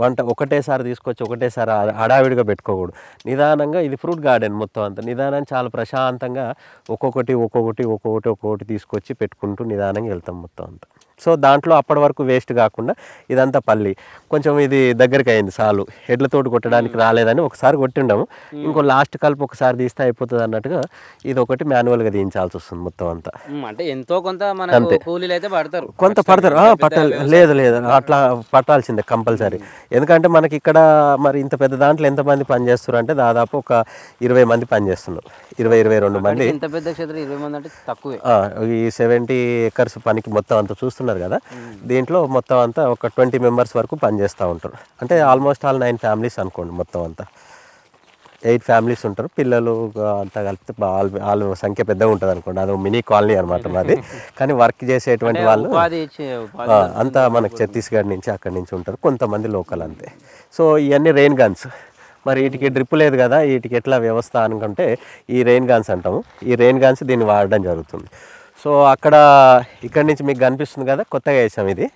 [SPEAKER 1] వంట ఒకటేసారి తీసుకొచ్చి ఒకటేసారి హడావిడిగా పెట్టుకోకూడదు. నిదానంగా, ఇది ఫ్రూట్ గార్డెన్ మొత్తం అంతా నిదానం, చాలా ప్రశాంతంగా ఒక్కొక్కటి తీసుకొచ్చి పెట్టుకుంటూ నిదానంగా వెళ్తాం మొత్తం అంతా. సో దాంట్లో అప్పటి వరకు వేస్ట్ కాకుండా ఇదంతా పల్లి. కొంచెం ఇది దగ్గరికి అయింది సాలు, ఎడ్లతోటి కొట్టడానికి రాలేదని ఒకసారి కొట్టిండాము, ఇంకో లాస్ట్ కలుపు ఒకసారి తీస్తే అయిపోతుంది అన్నట్టుగా ఇది ఒకటి మాన్యువల్గా తీయించాల్సి వస్తుంది మొత్తం అంతా.
[SPEAKER 2] అంటే ఎంతో కొంత కూలీలు అయితే పడతారు,
[SPEAKER 1] కొంత పడతారు, పట్టాలి, లేదు అట్లా పట్టాల్సిందే కంపల్సరీ. ఎందుకంటే మనకి ఇక్కడ మరి ఇంత పెద్ద దాంట్లో ఎంతమంది పనిచేస్తారు అంటే దాదాపు ఒక 20 మంది పనిచేస్తున్నారు, 22 మంది.
[SPEAKER 2] ఇంత పెద్ద క్షేత్రం 20 మంది అంటే తక్కువే.
[SPEAKER 1] ఈ 70 acres పనికి మొత్తం అంతా చూస్తున్నారు కదా, దీంట్లో మొత్తం అంతా ఒక 20 మెంబర్స్ వరకు పనిచేస్తూ ఉంటారు. అంటే ఆల్మోస్ట్ 9 ఫ్యామిలీస్ అనుకోండి, మొత్తం అంతా 8 ఫ్యామిలీస్ ఉంటారు. పిల్లలు అంతా కలిపితే వాళ్ళ సంఖ్య పెద్దగా ఉంటుంది అనుకోండి, అది మినీ కాలనీ అనమాట మాది. కానీ వర్క్ చేసేటువంటి వాళ్ళు అంతా మనకు ఛత్తీస్గఢ్ నుంచి అక్కడి నుంచి ఉంటారు, కొంతమంది లోకల్ అంతే. సో ఇవన్నీ రెయిన్ గన్స్. మరి వీటికి డ్రిప్ లేదు కదా, వీటికి ఎట్లా వ్యవస్థ అనుకుంటే ఈ రెయిన్ గన్స్ అంటాము. ఈ రెయిన్ గన్స్ దీన్ని వాడడం జరుగుతుంది. సో ఇక్కడి నుంచి మీకు కనిపిస్తుంది కదా, కొత్తగా వేసాం ఇది.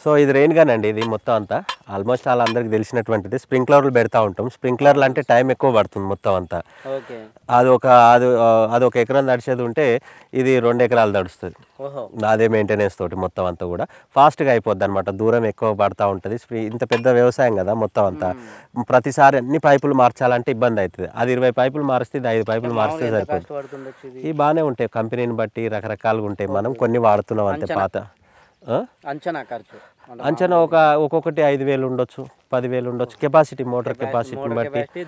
[SPEAKER 1] సో ఇది రెయిన్ గన్ అండి, ఇది మొత్తం అంతా ఆల్మోస్ట్ అందరికి తెలిసినటువంటిది. స్ప్రింక్లర్లు పెడతా ఉంటాం. స్ప్రింక్లర్లు అంటే టైం ఎక్కువ పడుతుంది మొత్తం అంతా. అది ఒక ఎకరం తడిచేది ఉంటే ఇది 2 ఎకరాలు తడుస్తుంది, అదే మెయింటెనెన్స్ తోటి మొత్తం అంతా కూడా ఫాస్ట్గా అయిపోద్ది అనమాట. దూరం ఎక్కువ పడుతూ ఉంటుంది. ఇంత పెద్ద వ్యవసాయం కదా మొత్తం అంతా, ప్రతిసారి అన్ని పైపులు మార్చాలంటే ఇబ్బంది అవుతుంది. అది 20 పైపులు మారిస్తే ఇది 5 పైపులు మారిస్తే సరిపోతుంది. ఇవి బాగానే ఉంటాయి, కంపెనీని బట్టి రకరకాలుగా ఉంటాయి. మనం కొన్ని వాడుతున్నాం అంతే, పాత
[SPEAKER 2] అంచనా ఖర్చు
[SPEAKER 1] అంచనా ఒక్కొక్కటి 5,000 ఉండొచ్చు, 10,000 ఉండొచ్చు. కెపాసిటీ, మోటార్ కెపాసిటీని బట్టి,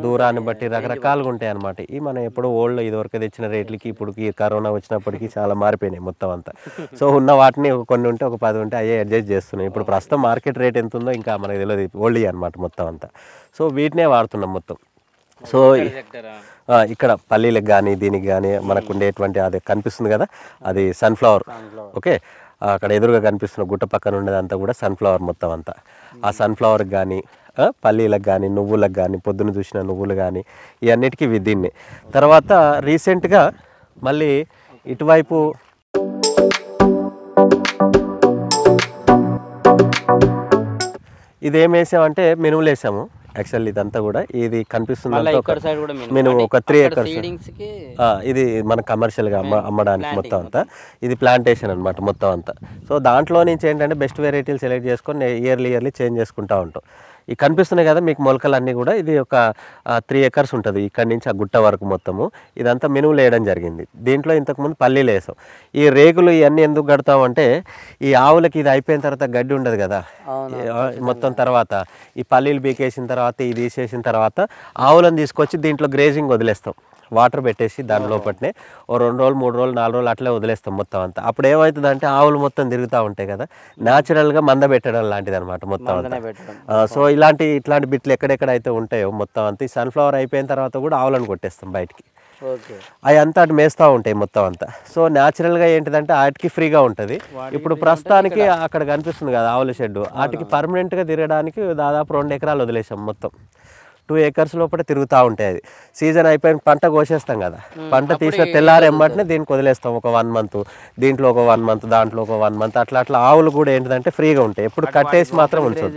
[SPEAKER 1] దూరాన్ని బట్టి రకరకాలుగా ఉంటాయి అన్నమాట. ఈ మనం ఎప్పుడో ఓల్డ్ ఇదివరకు తెచ్చిన రేట్లకి ఇప్పటికి కరోనా వచ్చినప్పటికీ చాలా మారిపోయినాయి మొత్తం అంతా. సో ఉన్న వాటిని కొన్ని ఉంటే ఒక 10 ఉంటే అయ్యే అడ్జస్ట్ చేస్తున్నాం. ఇప్పుడు ప్రస్తుతం మార్కెట్ రేట్ ఎంత ఉందో ఇంకా మనకు తెలియదు, ఓల్డ్ అనమాట మొత్తం అంతా. సో వీటినే వాడుతున్నాం మొత్తం. సో ఇక్కడ పల్లీలకు కానీ దీనికి కానీ మనకు ఉండేటువంటి అది కనిపిస్తుంది కదా, అది సన్ఫ్లవర్. ఓకే, అక్కడ ఎదురుగా కనిపిస్తున్న గుట్ట పక్కన ఉండేదంతా కూడా సన్ఫ్లవర్ మొత్తం అంతా. ఆ సన్ఫ్లవర్కి కానీ పల్లీలకు కానీ నువ్వులకు కానీ పొద్దున్న చూసిన నువ్వులు కానీ ఇవన్నిటికీ దీన్ని. తర్వాత రీసెంట్గా మళ్ళీ ఇటువైపు ఇదేం వేసామంటే మినుములు వేసాము. యాక్చువల్లీ ఇదంతా కూడా ఇది కనిపిస్తుంది మినుము ఒక 3 acres. ఇది మన కమర్షియల్గా అమ్మడానికి మొత్తం అంతా. ఇది ప్లాంటేషన్ అనమాట మొత్తం అంతా. సో దాంట్లో నుంచి ఏంటంటే బెస్ట్ వెరైటీలు సెలెక్ట్ చేసుకొని ఇయర్లీ చేంజ్ చేసుకుంటూ ఉంటాం. ఈ కనిపిస్తున్నాయి కదా మీకు మొలకలు అన్నీ కూడా, ఇది ఒక 3 acres ఉంటుంది ఇక్కడి నుంచి ఆ గుట్ట వరకు మొత్తము. ఇదంతా మినుములు వేయడం జరిగింది. దీంట్లో ఇంతకుముందు పల్లీలు వేసాం. ఈ రేకులు ఇవన్నీ ఎందుకు కడతామంటే ఈ ఆవులకి ఇది అయిపోయిన తర్వాత గడ్డి ఉండదు కదా మొత్తం. తర్వాత ఈ పల్లీలు బీకేసిన తర్వాత ఇది తీసేసిన తర్వాత ఆవులను తీసుకొచ్చి దీంట్లో గ్రేజింగ్ వదిలేస్తాం. వాటర్ పెట్టేసి దాని లోపలనే ఓ 2 రోజులు 3 రోజులు 4 రోజులు అట్లే వదిలేస్తాం మొత్తం అంతా. అప్పుడు ఏమవుతుందంటే ఆవులు మొత్తం తిరుగుతూ ఉంటాయి కదా, న్యాచురల్గా మంద పెట్టడం లాంటిది అనమాట మొత్తం అంతా. సో ఇట్లాంటి బిట్లు ఎక్కడెక్కడైతే ఉంటాయో మొత్తం అంతా ఈ సన్ఫ్లవర్ అయిపోయిన తర్వాత కూడా ఆవులను కొట్టేస్తాం బయటికి. అవి అంతా అటు మేస్తూ ఉంటాయి మొత్తం అంతా. సో న్యాచురల్గా ఏంటిదంటే వాటికి ఫ్రీగా ఉంటుంది. ఇప్పుడు ప్రస్తుతానికి అక్కడ కనిపిస్తుంది కదా ఆవుల షెడ్, వాటికి పర్మనెంట్గా తిరగడానికి దాదాపు 2 ఎకరాలు వదిలేసాం మొత్తం. 2 acres లోపల తిరుగుతూ ఉంటాయి. అది సీజన్ అయిపోయిన పంట కోసేస్తాం కదా, పంట తీసిన తెల్లారెమ్మటనే దీనికి వదిలేస్తాం ఒక 1 month, దీంట్లో ఒక 1 month, దాంట్లో ఒక 1 month. అట్లా ఆవులు కూడా ఏంటంటే ఫ్రీగా ఉంటాయి. ఎప్పుడు కట్టేసి మాత్రం ఉంచదు,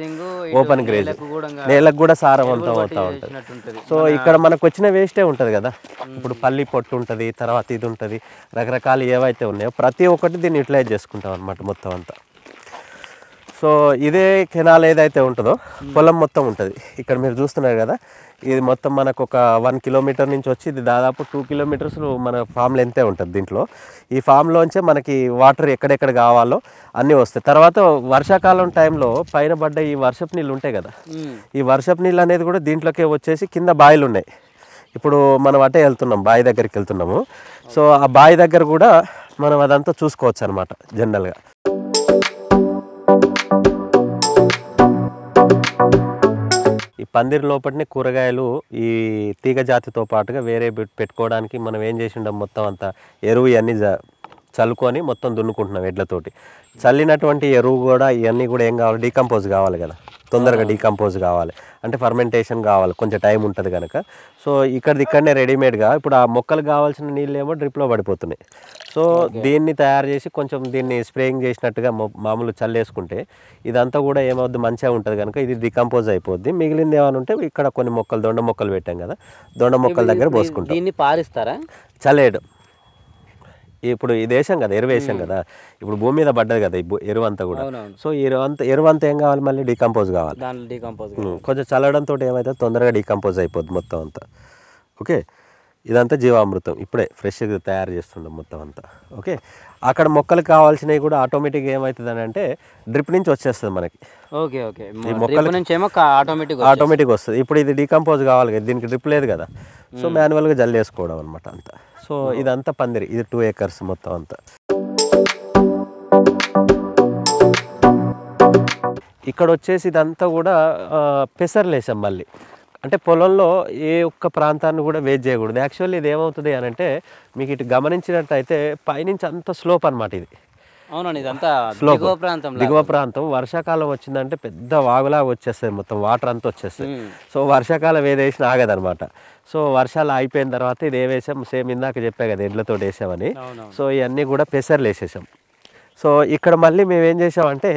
[SPEAKER 1] ఓపెన్ గ్రేజ్, నేలకు కూడా సారవంతం అవుతూ ఉంటుంది. సో ఇక్కడ మనకు వచ్చిన వేస్టే ఉంటుంది కదా. ఇప్పుడు పల్లి పొట్టు ఉంటుంది, తర్వాత ఇది ఉంటుంది, రకరకాలు ఏవైతే ఉన్నాయో ప్రతి ఒక్కటి దీన్ని యూటిలైజ్ చేసుకుంటాం అనమాట మొత్తం అంతా. సో ఇదే కెనాల్ ఏదైతే ఉంటుందో పొలం మొత్తం ఉంటుంది. ఇక్కడ మీరు చూస్తున్నారు కదా, ఇది మొత్తం మనకు ఒక 1 kilometer నుంచి వచ్చి ఇది దాదాపు 2 kilometers మన ఫామ్ లెంతే ఉంటుంది. దీంట్లో ఈ ఫామ్లోంచే మనకి వాటర్ ఎక్కడెక్కడ కావాలో అన్నీ వస్తాయి. తర్వాత వర్షాకాలం టైంలో పైన పడ్డ ఈ వర్షపు నీళ్ళు ఉంటాయి కదా, ఈ వర్షపు నీళ్ళు అనేది కూడా దీంట్లోకే వచ్చేసి కింద బావిలు ఉన్నాయి. ఇప్పుడు మనం అటే వెళ్తున్నాం, బావి దగ్గరికి వెళ్తున్నాము. సో ఆ బావి దగ్గర కూడా మనం అదంతా చూసుకోవచ్చు అనమాట జనరల్గా. ఈ పందిరి లోపలనే కూరగాయలు ఈ తీగ జాతితో పాటుగా వేరే పెట్టుకోవడానికి మనం ఏం చేసి ఉండం మొత్తం అంతా ఎరువు ఇవన్నీ చల్లుకొని మొత్తం దున్నుకుంటున్నాం ఎడ్లతోటి. చల్లినటువంటి ఎరువు కూడా ఇవన్నీ కూడా ఏం కావాలి, డీకంపోజ్ కావాలి కదా, తొందరగా డీకంపోజ్ కావాలి అంటే ఫర్మెంటేషన్ కావాలి, కొంచెం టైం ఉంటుంది కనుక. సో ఇక్కడనే రెడీమేడ్గా ఇప్పుడు ఆ మొక్కలకు కావాల్సిన నీళ్ళు ఏమో డ్రిప్లో పడిపోతున్నాయి. సో దీన్ని తయారు చేసి కొంచెం దీన్ని స్ప్రేయింగ్ చేసినట్టుగా మామూలు చల్లేసుకుంటే ఇదంతా కూడా ఏమవుద్ది, మంచిగా ఉంటుంది కనుక ఇది డికంపోజ్ అయిపోద్ది. మిగిలింది ఏమైనా ఉంటే ఇక్కడ కొన్ని మొక్కలు, దొండ మొక్కలు పెట్టాం కదా, దొండ మొక్కల దగ్గర పోసుకుంటాం.
[SPEAKER 2] దీన్ని పారిస్తారా?
[SPEAKER 1] చల్లేడు. ఇప్పుడు ఇది వేసాం కదా, ఎరువు వేసాం కదా, ఇప్పుడు భూమి మీద పడ్డది కదా ఈ ఎరువు అంతా కూడా. సో ఎరువు అంతా ఏం కావాలి, మళ్ళీ డీకంపోజ్ కావాలి. కొంచెం చల్లడంతో ఏమైతే తొందరగా డీకంపోజ్ అయిపోద్ది మొత్తం అంతా. ఓకే, ఇదంతా జీవామృతం ఇప్పుడే ఫ్రెష్గా తయారు చేస్తుండం మొత్తం అంతా. ఓకే, అక్కడ మొక్కలకు కావాల్సినవి కూడా ఆటోమేటిక్గా ఏమవుతుంది అని అంటే డ్రిప్ నుంచి వచ్చేస్తుంది మనకి.
[SPEAKER 2] ఓకే ఓకే, ఈ మొక్కల నుంచి ఏమో
[SPEAKER 1] ఆటోమేటిక్ వస్తుంది. ఇప్పుడు ఇది డీకంపోజ్ కావాలి కదా, దీనికి డ్రిప్ లేదు కదా, సో మాన్యువల్గా జల్ చేసుకోవడం అనమాట అంతా. సో ఇదంతా పందిరి, ఇది 2 acres మొత్తం అంతా. ఇక్కడ వచ్చేసి ఇదంతా కూడా పెసర్లు వేసాం మళ్ళీ. అంటే పొలంలో ఏ ఒక్క ప్రాంతాన్ని కూడా వేస్ట్ చేయకూడదు. యాక్చువల్లీ ఇది ఏమవుతుంది అని అంటే మీకు ఇటు గమనించినట్టయితే పైనుంచి అంత స్లోప్ అనమాట ఇది.
[SPEAKER 2] అవునండి, ఇదంతా దిగువ ప్రాంతం.
[SPEAKER 1] వర్షాకాలం వచ్చిందంటే పెద్ద వాగులాగా వచ్చేస్తుంది, మొత్తం వాటర్ అంతా వచ్చేస్తుంది. సో వర్షాకాలం ఏదేసినా ఆగదనమాట. సో వర్షాలు అయిపోయిన తర్వాత ఇది ఏ వేసాం, సేమ్ ఇందాక చెప్పా కదా ఎడ్లతో వేసామని. సో ఇవన్నీ కూడా పెసర్లు వేసేసాం. సో ఇక్కడ మళ్ళీ మేము ఏం చేసామంటే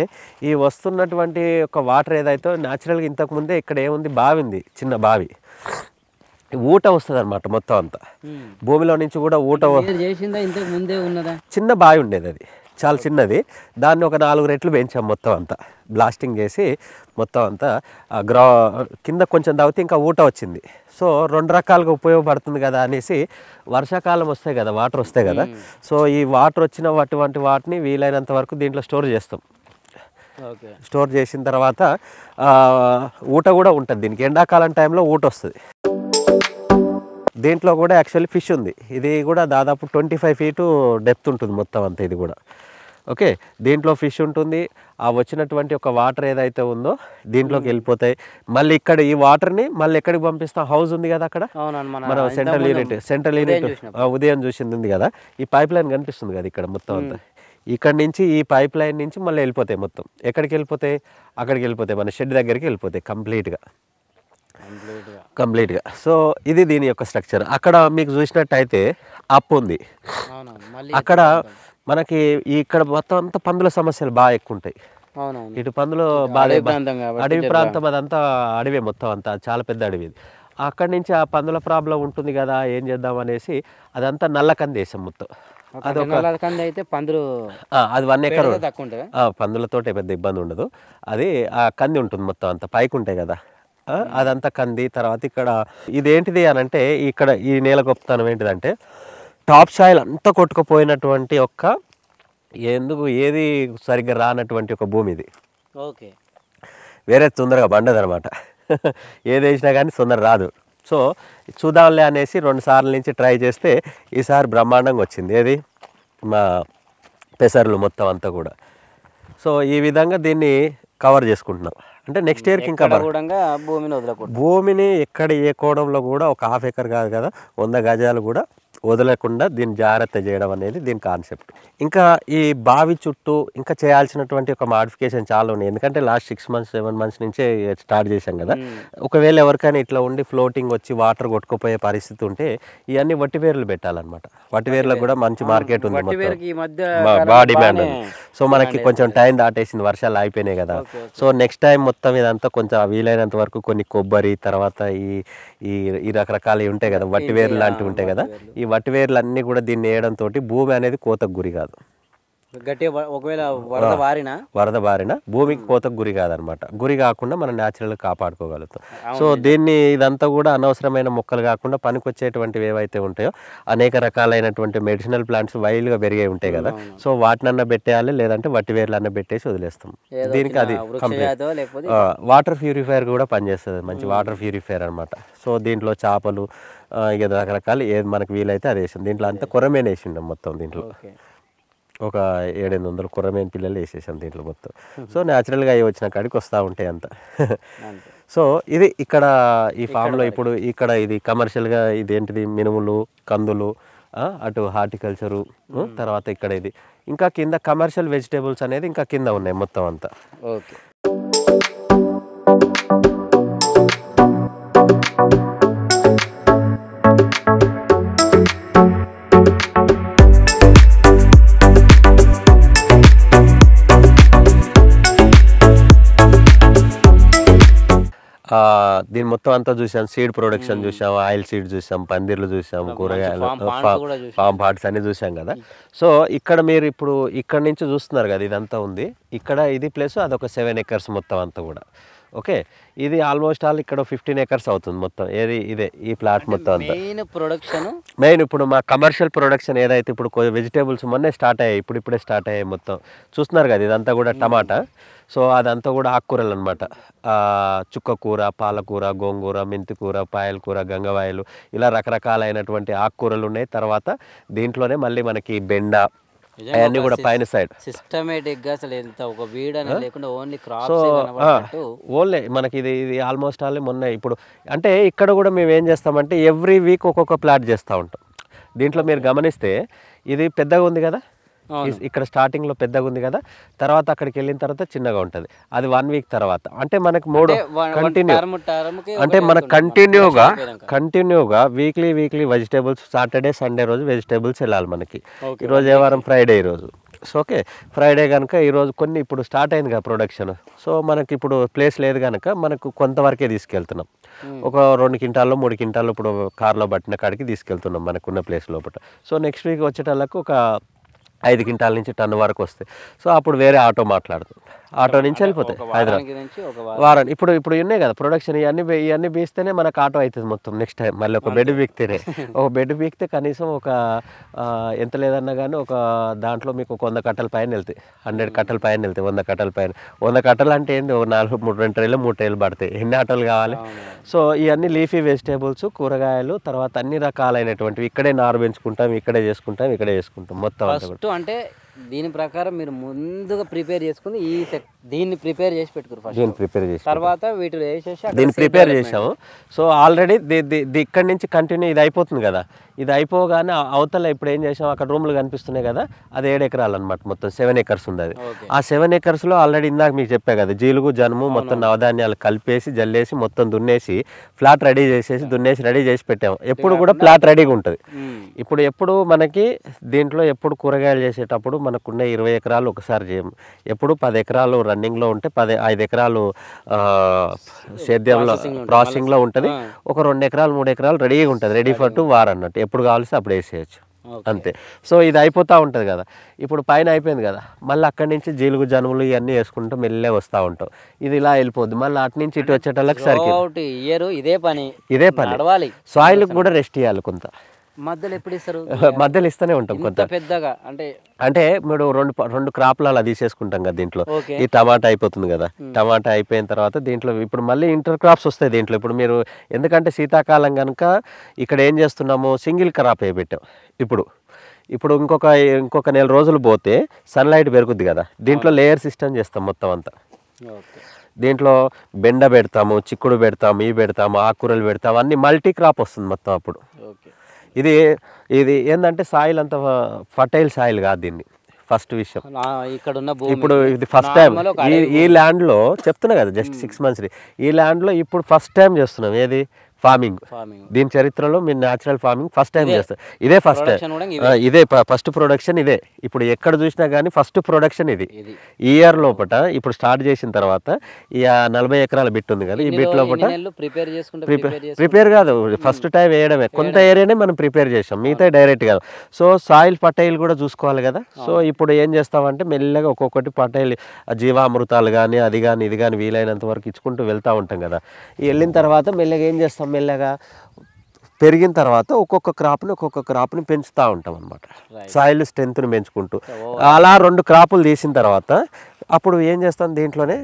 [SPEAKER 1] ఈ వస్తున్నటువంటి ఒక వాటర్ ఏదైతే న్యాచురల్గా ఇంతకుముందే ఇక్కడ ఏముంది, బావి ఉంది, చిన్న బావి, ఊట వస్తుంది అనమాట మొత్తం అంతా. భూమిలో నుంచి కూడా ఊట, చిన్న బావి ఉండేది, అది చాలా చిన్నది. దాన్ని ఒక 4 రెట్లు పెంచాం మొత్తం అంతా, బ్లాస్టింగ్ చేసి మొత్తం అంతా కింద కొంచెం తవ్వితే ఇంకా ఊట వచ్చింది. సో 2 రకాలుగా ఉపయోగపడుతుంది కదా అనేసి, వర్షాకాలం వస్తాయి కదా, వాటర్ వస్తాయి కదా, సో ఈ వాటర్ వచ్చిన అటువంటి వాటిని వీలైనంత వరకు దీంట్లో స్టోర్ చేస్తాం. స్టోర్ చేసిన తర్వాత ఊట కూడా ఉంటుంది దీనికి. ఎండాకాలం టైంలో ఊట వస్తుంది. దీంట్లో కూడా యాక్చువల్లీ ఫిష్ ఉంది. ఇది కూడా దాదాపు 25 ఫీటు డెప్త్ ఉంటుంది మొత్తం అంతా ఇది కూడా. ఓకే, దీంట్లో ఫిష్ ఉంటుంది. ఆ వచ్చినటువంటి ఒక వాటర్ ఏదైతే ఉందో దీంట్లోకి వెళ్ళిపోతాయి. మళ్ళీ ఇక్కడ ఈ వాటర్ని మళ్ళీ ఎక్కడికి పంపిస్తాం? హౌస్ ఉంది కదా అక్కడ, మనం సెంట్రల్ యూనిట్ ఉదయం చూసింది ఉంది కదా, ఈ పైప్ లైన్ కనిపిస్తుంది కదా ఇక్కడ మొత్తం అంతా. ఇక్కడ నుంచి ఈ పైప్ లైన్ నుంచి మళ్ళీ వెళ్ళిపోతాయి మొత్తం. ఎక్కడికి వెళ్ళిపోతాయి? అక్కడికి వెళ్ళిపోతాయి, మన షెడ్ దగ్గరికి వెళ్ళిపోతాయి కంప్లీట్గా. సో ఇది దీని యొక్క స్ట్రక్చర్. అక్కడ మీకు చూసినట్టయితే అప్ ఉంది. అక్కడ మనకి ఇక్కడ మొత్తం అంతా పందుల సమస్యలు బాగా ఎక్కువ ఉంటాయి. ఇటు పందులు బాగా, అడవి ప్రాంతం, అదంతా అడవి మొత్తం అంతా, చాలా పెద్ద అడవి. అక్కడి నుంచి ఆ పందుల ప్రాబ్లం ఉంటుంది కదా, ఏం చేద్దాం అనేసి అదంతా నల్లకంది వేసాం మొత్తం.
[SPEAKER 2] అయితే పందులు
[SPEAKER 1] అది 1 ఎకర్, పందులతోటే పెద్ద ఇబ్బంది ఉండదు. అది ఆ కంది ఉంటుంది మొత్తం అంతా, పైకి ఉంటాయి కదా, అదంతా కంది. తర్వాత ఇక్కడ ఇదేంటిది అని అంటే, ఇక్కడ ఈ నేల గొప్పతనం ఏంటిదంటే, టాప్ సాయిల్ అంతా కొట్టుకుపోయినటువంటి ఏది సరిగ్గా రానటువంటి ఒక భూమి ఇది.
[SPEAKER 2] ఓకే,
[SPEAKER 1] వేరే తొందరగా బండదనమాట. ఏది వేసినా కానీ తొందర రాదు. సో చూద్దాంలే అనేసి 2 సార్లు నుంచి ట్రై చేస్తే ఈసారి బ్రహ్మాండంగా వచ్చింది. ఏది మా పెసర్లు మొత్తం అంతా కూడా. సో ఈ విధంగా దీన్ని కవర్ చేసుకుంటున్నాం. అంటే నెక్స్ట్ ఇయర్కి ఇంకా భూమిని ఎక్కడ ఏ కోణంలో కూడా ఒక 1/2 ఎకర్ కాదు కదా, 100 గజాలు కూడా వదలకుండా దీన్ని జాగ్రత్త చేయడం అనేది దీని కాన్సెప్ట్. ఇంకా ఈ బావి చుట్టూ ఇంకా చేయాల్సినటువంటి ఒక మాడిఫికేషన్ చాలా ఉన్నాయి. ఎందుకంటే లాస్ట్ 6 మంత్స్ 7 మంత్స్ నుంచే స్టార్ట్ చేశాం కదా. ఒకవేళ ఎవరికైనా ఇట్లా ఉండి ఫ్లోటింగ్ వచ్చి వాటర్ కొట్టుకుపోయే పరిస్థితి ఉంటే ఇవన్నీ వట్టివేర్లు పెట్టాలన్నమాట. వట్టివేర్లకు కూడా మంచి మార్కెట్ ఉంది, బాగా డిమాండ్ ఉంది. సో మనకి కొంచెం టైం దాటేసింది, వర్షాలు అయిపోయినాయి కదా. సో నెక్స్ట్ టైం మొత్తం ఇదంతా కొంచెం వీలైనంత వరకు కొన్ని కొబ్బరి, తర్వాత ఈ రకరకాలు ఉంటాయి కదా, వట్టివేర్లు లాంటివి ఉంటాయి కదా, ఈ వట్టివేర్లు అన్నీ కూడా దీన్ని వేయడంతో భూమి అనేది కోతకు గురి కాదు.
[SPEAKER 2] ఒకవేళ
[SPEAKER 1] వరద బారిన భూమికి కోతకు గురి కాదనమాట. గురి కాకుండా మనం న్యాచురల్గా కాపాడుకోగలుగుతాం. సో దీన్ని ఇదంతా కూడా అనవసరమైన మొక్కలు కాకుండా పనికొచ్చేటువంటివి ఏవైతే ఉంటాయో, అనేక రకాలైనటువంటి మెడిసినల్ ప్లాంట్స్ వైల్డ్గా పెరిగే ఉంటాయి కదా, సో వాటినన్నా పెట్టేయాలి, లేదంటే వట్టివేర్లు అన్న పెట్టేసి వదిలేస్తాం. దీనికి అది కంప్లీట్ వాటర్ ప్యూరిఫైయర్ కూడా పనిచేస్తుంది, మంచి వాటర్ ప్యూరిఫైయర్ అనమాట. సో దీంట్లో చేపలు ఇక రకరకాలు ఏది మనకు వీలైతే అది వేసాం. దీంట్లో అంతా కొరమేను వేసిండాం మొత్తం. దీంట్లో ఒక 700-800 కొరమేను పిల్లలు వేసేసాం దీంట్లో మొత్తం. సో న్యాచురల్గా అవి వచ్చిన కాడికి వస్తూ ఉంటాయి అంతా. సో ఇది ఇక్కడ ఈ ఫామ్లో ఇప్పుడు ఇక్కడ ఇది కమర్షియల్గా ఇదేంటిది మినుములు, కందులు, అటు హార్టికల్చరు, తర్వాత ఇక్కడ ఇది ఇంకా కింద కమర్షియల్ వెజిటేబుల్స్ అనేది ఇంకా కింద ఉన్నాయి మొత్తం అంతా.
[SPEAKER 2] ఓకే,
[SPEAKER 1] దీని మొత్తం అంతా చూసాం. సీడ్ ప్రొడక్షన్ చూసాం, ఆయిల్ సీడ్ చూసాం, పందిర్లు చూసాం, కూరగాయలు, ఫామ్ పార్ట్స్ అన్ని చూసాం కదా. సో ఇక్కడ మీరు ఇప్పుడు ఇక్కడ నుంచి చూస్తున్నారు కదా, ఇదంతా ఉంది ఇక్కడ. ఇది ప్లస్ అదొక 7 ఎకర్స్ మొత్తం అంతా కూడా. ఓకే, ఇది ఆల్మోస్ట్ ఆల్ ఇక్కడ 15 ఎకర్స్ అవుతుంది మొత్తం. ఏది ఇదే ఈ ప్లాట్ మొత్తం అంతా మెయిన్. ఇప్పుడు మా కమర్షియల్ ప్రొడక్షన్ ఏదైతే ఇప్పుడు వెజిటేబుల్స్ మొన్నే స్టార్ట్ అయ్యాయి, ఇప్పుడే స్టార్ట్ అయ్యాయి మొత్తం. చూస్తున్నారు కదా, ఇదంతా కూడా టమాటా. సో అదంతా కూడా ఆకుకూరలు అనమాట. చుక్కకూర, పాలకూర, గోంగూర, మెంతికూర, పాయలకూర, గంగవాయలు, ఇలా రకరకాలైనటువంటి ఆకుకూరలు ఉన్నాయి. తర్వాత దీంట్లోనే మళ్ళీ మనకి బెండ, అవన్నీ కూడా పైన సైడ్
[SPEAKER 2] సిస్టమేటిక్ గా అసలు ఎంత ఒక వీడ్ అనేది లేకుండా ఓన్లీ క్రాప్స్.
[SPEAKER 1] సో ఓన్లీ మనకి ఇది ఆల్మోస్ట్ ఆల్ మొన్న ఇప్పుడు అంటే ఇక్కడ కూడా మేము ఏం చేస్తామంటే ఎవ్రీ వీక్ ఒక్కొక్క ప్లాట్ చేస్తూ ఉంటాం. దీంట్లో మీరు గమనిస్తే ఇది పెద్దగా ఉంది కదా, ఇక్కడ స్టార్టింగ్లో పెద్దగా ఉంది కదా, తర్వాత అక్కడికి వెళ్ళిన తర్వాత చిన్నగా ఉంటుంది. అది 1 వీక్ తర్వాత. అంటే మనకు 3 కంటిన్యూ, అంటే మనకు కంటిన్యూగా వీక్లీ వెజిటేబుల్స్, సాటర్డే సండే రోజు వెజిటేబుల్స్ వెళ్ళాలి మనకి. ఈరోజు ఏ వారం? ఫ్రైడే ఈరోజు. సో ఓకే, ఫ్రైడే కనుక ఈరోజు కొన్ని ఇప్పుడు స్టార్ట్ అయింది కదా ప్రొడక్షన్. సో మనకి ఇప్పుడు ప్లేస్ లేదు కనుక మనకు కొంతవరకే తీసుకెళ్తున్నాం. ఒక 2 క్వింటాల్లో 3 క్వింటాల్లో ఇప్పుడు కార్లో పట్టిన కాడికి తీసుకెళ్తున్నాం మనకున్న ప్లేస్ లోపల. సో నెక్స్ట్ వీక్ వచ్చేటళ్ళకు ఒక 5 క్వింటాల నుంచి టన్ను వరకు వస్తాయి. సో అప్పుడు వేరే ఆటో మాట్లాడుతుంది, ఆటో నుంచి వెళ్ళిపోతాయి హైదరాబాద్. వారానికి ఇప్పుడు ఉన్నాయి కదా ప్రొడక్షన్, ఇవన్నీ బీస్తేనే మనకు ఆటో అవుతుంది మొత్తం. నెక్స్ట్ టైం మళ్ళీ ఒక బెడ్ బీక్తేనే, ఒక బెడ్ బీక్తే కనీసం ఒక ఎంత లేదన్నా కానీ ఒక దాంట్లో మీకు ఒక 100 కట్టల పైన వెళ్తాయి, 100 కట్టల పైన వెళ్తాయి. 100 కట్టల పైన, 100 కట్టలు అంటే ఏంటి, ఒక 2 ట్రైలు 3 ట్రైలు పడతాయి. ఎన్ని ఆటోలు కావాలి? సో ఇవన్నీ లీఫీ వెజిటేబుల్స్, కూరగాయలు, తర్వాత అన్ని రకాలైనటువంటివి ఇక్కడే నారు పెంచుకుంటాం, ఇక్కడే చేసుకుంటాం మొత్తం అంతా.
[SPEAKER 2] అంటే దీని ప్రకారం మీరు ముందుగా ప్రిపేర్ చేసుకుని దీన్ని ప్రిపేర్ చేసి పెట్టుకోరు ఫస్ట్,
[SPEAKER 1] దీన్ని ప్రిపేర్ చేసి
[SPEAKER 2] తర్వాత వీటిలో వేసేసి
[SPEAKER 1] దీన్ని ప్రిపేర్ చేసాము. సో ఆల్రెడీ ఇక్కడి నుంచి కంటిన్యూ ఇది అయిపోతుంది కదా, ఇది అయిపోగానే అవతల ఇప్పుడు ఏం చేసాం, అక్కడ రూమ్లు కనిపిస్తున్నాయి కదా, అది 7 ఎకరాలు అనమాట, మొత్తం 7 ఎకర్స్ ఉంది. అది ఆ 7 ఎకర్స్లో ఆల్రెడీ ఇందాక మీకు చెప్పా కదా, జీలుగు జనుము మొత్తం నవధాన్యాలు కలిపేసి జల్లేసి మొత్తం దున్నేసి ఫ్లాట్ రెడీ చేసి పెట్టాము. ఎప్పుడు కూడా ఫ్లాట్ రెడీగా ఉంటుంది. ఎప్పుడు మనకి దీంట్లో ఎప్పుడు కూరగాయలు చేసేటప్పుడు మనకున్న 20 ఎకరాలు ఒకసారి చేయము, ఎప్పుడు 10 ఎకరాలు రన్నింగ్లో ఉంటే 5 ఎకరాలు సేద్యంలో ప్రాసెసింగ్లో ఉంటుంది, ఒక 2 ఎకరాలు 3 ఎకరాలు రెడీగా ఉంటుంది, రెడీ ఫర్ టు వార్ అన్నట్టు, ఎప్పుడు కావాల్సి అప్పుడు వేసేయచ్చు అంతే. సో ఇది అయిపోతూ ఉంటుంది కదా, ఇప్పుడు పైన అయిపోయింది కదా, మళ్ళీ అక్కడి నుంచి జీలుగు జనుములు ఇవన్నీ వేసుకుంటూ మెల్లే వస్తూ ఉంటాం. ఇది ఇలా వెళ్ళిపోద్ది, మళ్ళీ అటు నుంచి ఇటు వచ్చేటోళ్ళకి సరికి ఇదే పని. సాయిల్కి కూడా రెస్ట్ ఇవ్వాలి కొంత,
[SPEAKER 2] మధ్యలో ఎప్పుడు ఇస్తారు?
[SPEAKER 1] మధ్యలో ఇస్తూనే ఉంటాం కొంత
[SPEAKER 2] పెద్దగా.
[SPEAKER 1] అంటే మీరు రెండు క్రాప్లు అలా తీసేసుకుంటాం కదా దీంట్లో. ఈ టమాటా అయిపోతుంది కదా, టమాటా అయిపోయిన తర్వాత దీంట్లో ఇప్పుడు మళ్ళీ ఇంటర్ క్రాప్స్ వస్తాయి దీంట్లో. ఇప్పుడు మీరు ఎందుకంటే శీతాకాలం కనుక ఇక్కడ ఏం చేస్తున్నాము, సింగిల్ క్రాప్ వేయబెట్టాం. ఇప్పుడు ఇంకొక నెల రోజులు పోతే సన్లైట్ పెరుగుద్ది కదా, దీంట్లో లేయర్ సిస్టమ్ చేస్తాం మొత్తం అంతా. దీంట్లో బెండ పెడతాము, చిక్కుడు పెడతాము, ఆకుకూరలు పెడతాము, అన్ని మల్టీ క్రాప్ వస్తుంది మొత్తం అప్పుడు. ఇది ఏంటంటే సాయిల్ అంత ఫర్టైల్ సాయిల్ కాదు దీన్ని, ఫస్ట్ విషయం. ఇప్పుడు ఇది ఫస్ట్ టైం ఈ ల్యాండ్లో చెప్తున్నా కదా, జస్ట్ 6 months ఈ ల్యాండ్లో ఇప్పుడు ఫస్ట్ టైం చేస్తున్నాం. ఏది ఫార్మింగ్, దీని చరిత్రలో మీరు న్యాచురల్ ఫార్మింగ్ ఫస్ట్ టైం చేస్తారు. ఇదే ఫస్ట్ టైం, ఇదే ఫస్ట్ ప్రొడక్షన్ ఇదే. ఇప్పుడు ఎక్కడ చూసినా కానీ ఫస్ట్ ప్రొడక్షన్ ఇది. ఈ ఇయర్ లోపల ఇప్పుడు స్టార్ట్ చేసిన తర్వాత ఈ 40 ఎకరాల బిట్ ఉంది కదా, ఈ బిట్ లోపల ప్రిపేర్ కాదు, ఫస్ట్ టైం వేయడమే. కొంత ఏరియానే మనం ప్రిపేర్ చేసాం, మిగతా డైరెక్ట్ కాదు. సో సాయిల్ ఫర్టైల్ కూడా చూసుకోవాలి కదా. సో ఇప్పుడు ఏం చేస్తామంటే మెల్లగా ఒక్కొక్కటి ఫర్టైల్ జీవామృతాలు కానీ అది కానీ ఇది కానీ వీలైనంత వరకు ఇచ్చుకుంటూ వెళ్తూ ఉంటాం కదా. వెళ్ళిన తర్వాత మెల్లగా ఏం చేస్తాం, మెల్లగా పెరిగిన తర్వాత ఒక్కొక్క క్రాప్ని పెంచుతూ ఉంటాం అనమాట, సాయిల్ స్ట్రెంత్ని పెంచుకుంటూ. అలా 2 క్రాపులు తీసిన తర్వాత అప్పుడు ఏం చేస్తాం, దీంట్లోనే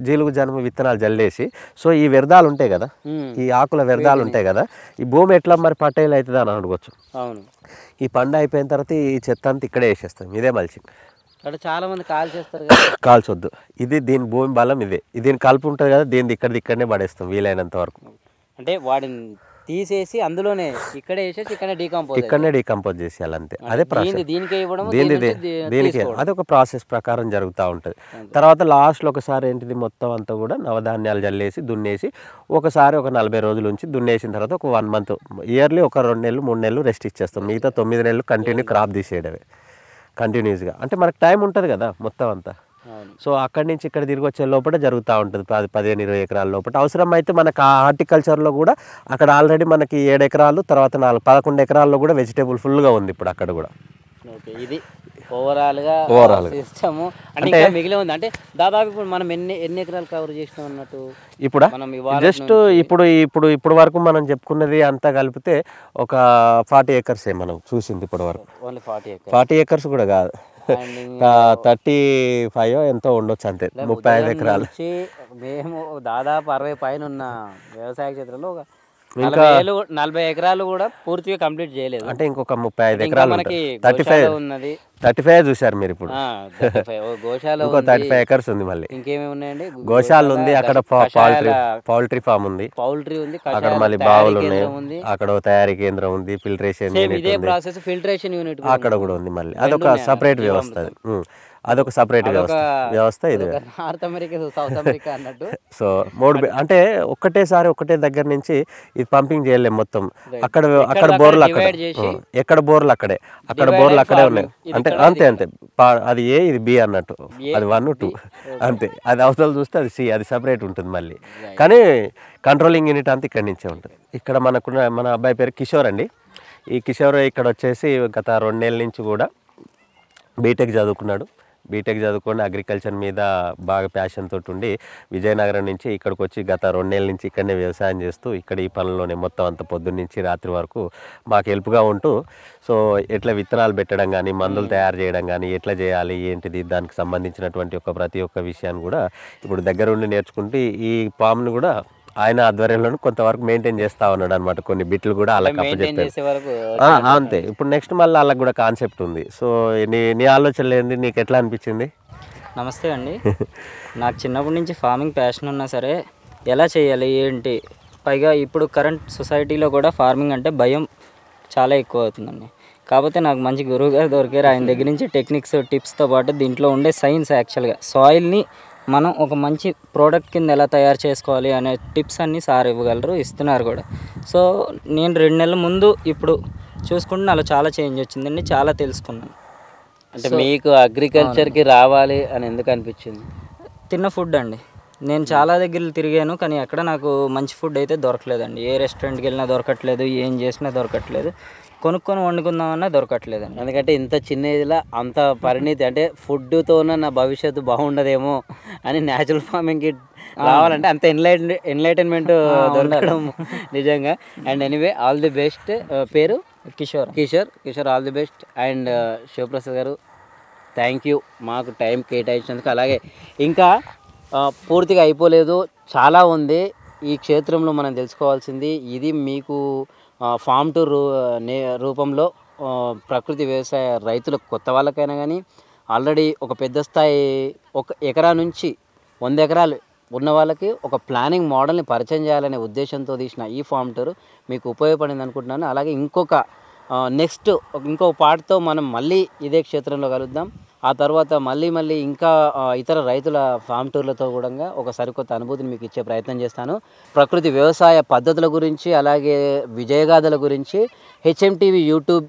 [SPEAKER 1] జీలుగు జనుము విత్తనాలు జల్లేసి, సో ఈ వ్యర్థాలు ఉంటాయి కదా, ఈ ఆకుల వ్యర్థాలు ఉంటాయి కదా, ఈ భూమి ఎట్లా మరి ఫర్టైల్ అవుతుంది అని అడగవచ్చు. ఈ పంట అయిపోయిన తర్వాత ఈ చెత్త అంతా ఇక్కడే వేసేస్తాం, ఇదే మల్చింగ్.
[SPEAKER 2] చాలా మంది
[SPEAKER 1] కాల్చొద్దు, ఇది దీని భూమి బలం ఇదే. దీని కలుపు ఉంటుంది కదా, దీన్ని ఇక్కడనే పడేస్తాం వీలైనంత వరకు.
[SPEAKER 2] అంటే వాటిని తీసేసి అందులోనే ఇక్కడే
[SPEAKER 1] డీకంపోజ్ చేసేయాలి అంతే. అదే ప్రాసెస్, దీనికి అది ఒక ప్రాసెస్ ప్రకారం జరుగుతూ ఉంటుంది. తర్వాత లాస్ట్లో ఒకసారి ఏంటిది మొత్తం అంతా కూడా నవధాన్యాలు జల్లేసి దున్నేసి ఒకసారి ఒక 40 రోజుల నుంచి దున్నేసిన తర్వాత ఒక 1 month ఇయర్లీ ఒక 2 నెలలు 3 నెలలు రెస్ట్ ఇచ్చేస్తాం. మిగతా 9 నెలలు కంటిన్యూ క్రాప్ తీసేయడమే కంటిన్యూస్గా. అంటే మనకు టైం ఉంటుంది కదా మొత్తం అంతా. సో అక్కడి నుంచి ఇక్కడ తిరిగి వచ్చే లోపల జరుగుతూ ఉంటుంది 15-20 ఎకరాల లోపల. అవసరం అయితే మనకు ఆ హార్టికల్చర్లో కూడా అక్కడ ఆల్రెడీ మనకి 7 ఎకరాలు తర్వాత 11 ఎకరాల్లో కూడా వెజిటేబుల్ ఫుల్గా ఉంది ఇప్పుడు అక్కడ కూడా.
[SPEAKER 2] ఇది ఓవరాల్గా సిస్టము అంటే మిగిలి ఉంది. అంటే దాదాపు ఇప్పుడు మనం ఎన్ని ఎకరాలు కవర్ చేసినాం అన్నట్టు
[SPEAKER 1] ఇప్పుడు జస్ట్ ఇప్పుడు వరకు మనం చెప్పుకున్నది అంతా కలిపితే ఒక 40 acres మనం చూసింది ఇప్పటి వరకు. 40 acres కూడా కాదు, 35 ఎంతో ఉండొచ్చు అంతే, 35 ఎకరాలు.
[SPEAKER 2] మేము దాదాపు 60 పైన ఉన్న వ్యవసాయ క్షేత్రంలో 40 ఎకరాలు కూడా పూర్తిగా కంప్లీట్ చేయలేదు.
[SPEAKER 1] అంటే ఇంకొక 35 ఎకరాలు, 35 చూసారు మీరు ఇప్పుడు. ఇంకో 35 acres ఉంది. మళ్ళీ
[SPEAKER 2] ఇంకేమేమి ఉన్నాయండి,
[SPEAKER 1] గోశాల ఉంది, అక్కడ పౌల్ట్రీ ఫామ్ ఉంది, అక్కడ మళ్ళీ బావులు ఉన్నాయి, అక్కడ తయారీ కేంద్రం ఉంది, ఫిల్టరేషన్
[SPEAKER 2] యూనిట్
[SPEAKER 1] అక్కడ కూడా ఉంది. మళ్ళీ అదొక సపరేట్ వ్యవస్థ, అదొక సపరేట్ వ్యవస్థ ఇది.
[SPEAKER 2] నార్త్ అమెరికా సౌత్ అమెరికా అన్నట్టు.
[SPEAKER 1] సో ఒకటే దగ్గర నుంచి ఇది పంపింగ్ చేయలేము మొత్తం. అక్కడ బోర్లు ఎక్కడ బోర్లు అక్కడే, అక్కడే ఉన్నాయి. అంటే అంతే అది ఏ ఇది బి అన్నట్టు, అది 1, 2 అంతే. అది అవసరం చూస్తే అది సి, అది సపరేట్ ఉంటుంది మళ్ళీ. కానీ కంట్రోలింగ్ యూనిట్ అంతా ఇక్కడి నుంచే ఉంటుంది. ఇక్కడ మన అబ్బాయి పేరు కిషోర్ అండి. ఈ కిషోర్ ఇక్కడ వచ్చేసి గత 2 నెలల నుంచి కూడా బీటెక్ చదువుకున్నాడు. బీటెక్ చదువుకొని అగ్రికల్చర్ మీద బాగా ప్యాషన్ తోటి ఉండి విజయనగరం నుంచి ఇక్కడికి వచ్చి గత 2 నెలల నుంచి ఇక్కడనే వ్యవసాయం చేస్తూ ఇక్కడ ఈ పనుల్లోనే మొత్తం అంత పొద్దున్న నుంచి రాత్రి వరకు మాకు హెల్ప్గా ఉంటూ సో ఎట్లా విత్తనాలు పెట్టడం కానీ మందులు తయారు చేయడం కానీ ఎట్లా చేయాలి ఏంటిది దానికి సంబంధించినటువంటి ప్రతి ఒక్క విషయాన్ని కూడా ఇప్పుడు దగ్గరుండి నేర్చుకుంటూ ఈ పామ్ని కూడా ఆయన ఆధ్వర్యంలో కొంతవరకు మెయింటైన్ చేస్తూ ఉన్నాడు అనమాట. కొన్ని బిట్లు కూడా వాళ్ళకి అప్పచెప్పారు. అంతే. ఇప్పుడు నెక్స్ట్ మళ్ళీ వాళ్ళకి కూడా కాన్సెప్ట్ ఉంది. సో నీ ఆలోచనలు ఏంది, నీకు ఎట్లా అనిపించింది?
[SPEAKER 3] నమస్తే అండి. నాకు చిన్నప్పటి నుంచి ఫార్మింగ్ ప్యాషన్ ఉన్నా సరే ఎలా చేయాలి ఏంటి, పైగా ఇప్పుడు కరెంట్ సొసైటీలో కూడా ఫార్మింగ్ అంటే భయం చాలా ఎక్కువ అవుతుందండి. కాకపోతే నాకు మంచి గురువు గారు దొరికారు. ఆయన దగ్గర నుంచి టెక్నిక్స్ టిప్స్తో పాటు దీంట్లో ఉండే సైన్స్, యాక్చువల్గా సాయిల్ని మనం ఒక మంచి ప్రోడక్ట్ కింద ఎలా తయారు చేసుకోవాలి అనే టిప్స్ అన్నీ సార్ ఇవ్వగలరు, ఇస్తున్నారు కూడా. సో నేను 2 నెలల ముందు ఇప్పుడు చూసుకుంటే నాలో చాలా చేంజ్ వచ్చిందండి, చాలా తెలుసుకున్నాను.
[SPEAKER 2] అంటే మీకు అగ్రికల్చర్కి రావాలి అని ఎందుకు అనిపించింది?
[SPEAKER 3] తిన్న ఫుడ్ అండి. నేను చాలా దగ్గర తిరిగాను కానీ ఎక్కడ నాకు మంచి ఫుడ్ అయితే దొరకలేదండి. ఏ రెస్టారెంట్కి వెళ్ళినా దొరకట్లేదు, ఏం చేసినా దొరకట్లేదు, కొనుక్కొని వండుకుందామన్నా దొరకట్లేదండి.
[SPEAKER 2] ఎందుకంటే ఇంత చిన్న ఏజ్లో అంత పరిణితి, అంటే ఫుడ్తోన నా భవిష్యత్తు బాగుండదేమో అని న్యాచురల్ ఫార్మింగ్కి రావాలంటే అంత ఎన్లైటన్మెంట్ దొరకడం నిజంగా. And anyway all the best. పేరు Kishore all the best. And Shivaprasad గారు థ్యాంక్ యూ మాకు టైం కేటాయించినందుకు. అలాగే ఇంకా పూర్తిగా అయిపోలేదు, చాలా ఉంది ఈ క్షేత్రంలో మనం తెలుసుకోవాల్సింది. ఇది మీకు ఫామ్ టూర్ రూపంలో ప్రకృతి వ్యవసాయ రైతులకు, కొత్త వాళ్ళకైనా కానీ ఆల్రెడీ ఒక పెద్ద స్థాయి 1 ఎకరా నుంచి 100 ఎకరాలు ఉన్న వాళ్ళకి ఒక ప్లానింగ్ మోడల్ని పరిచయం చేయాలనే ఉద్దేశంతో తీసిన ఈ ఫామ్ టూర్ మీకు ఉపయోగపడింది అనుకుంటున్నాను. అలాగే నెక్స్ట్ ఇంకో పార్ట్తో మనం మళ్ళీ ఇదే క్షేత్రంలో కలుద్దాం. ఆ తర్వాత మళ్ళీ ఇంకా ఇతర రైతుల ఫామ్ టూర్లతో కూడా ఒక సరికొత్త అనుభూతిని మీకు ఇచ్చే ప్రయత్నం చేస్తాను. ప్రకృతి వ్యవసాయ పద్ధతుల గురించి అలాగే విజయగాథల గురించి HMTV యూట్యూబ్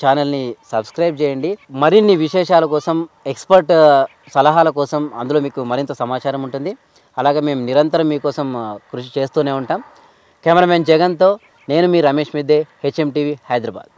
[SPEAKER 2] ఛానల్ని సబ్స్క్రైబ్ చేయండి. మరిన్ని విశేషాల కోసం, ఎక్స్పర్ట్ సలహాల కోసం అందులో మీకు మరింత సమాచారం ఉంటుంది. అలాగే మేము నిరంతరం మీకోసం కృషి చేస్తూనే ఉంటాం. కెమెరామెన్ జగన్తో నేను మీ రమేష్ మిద్దే, HMTV హైదరాబాద్.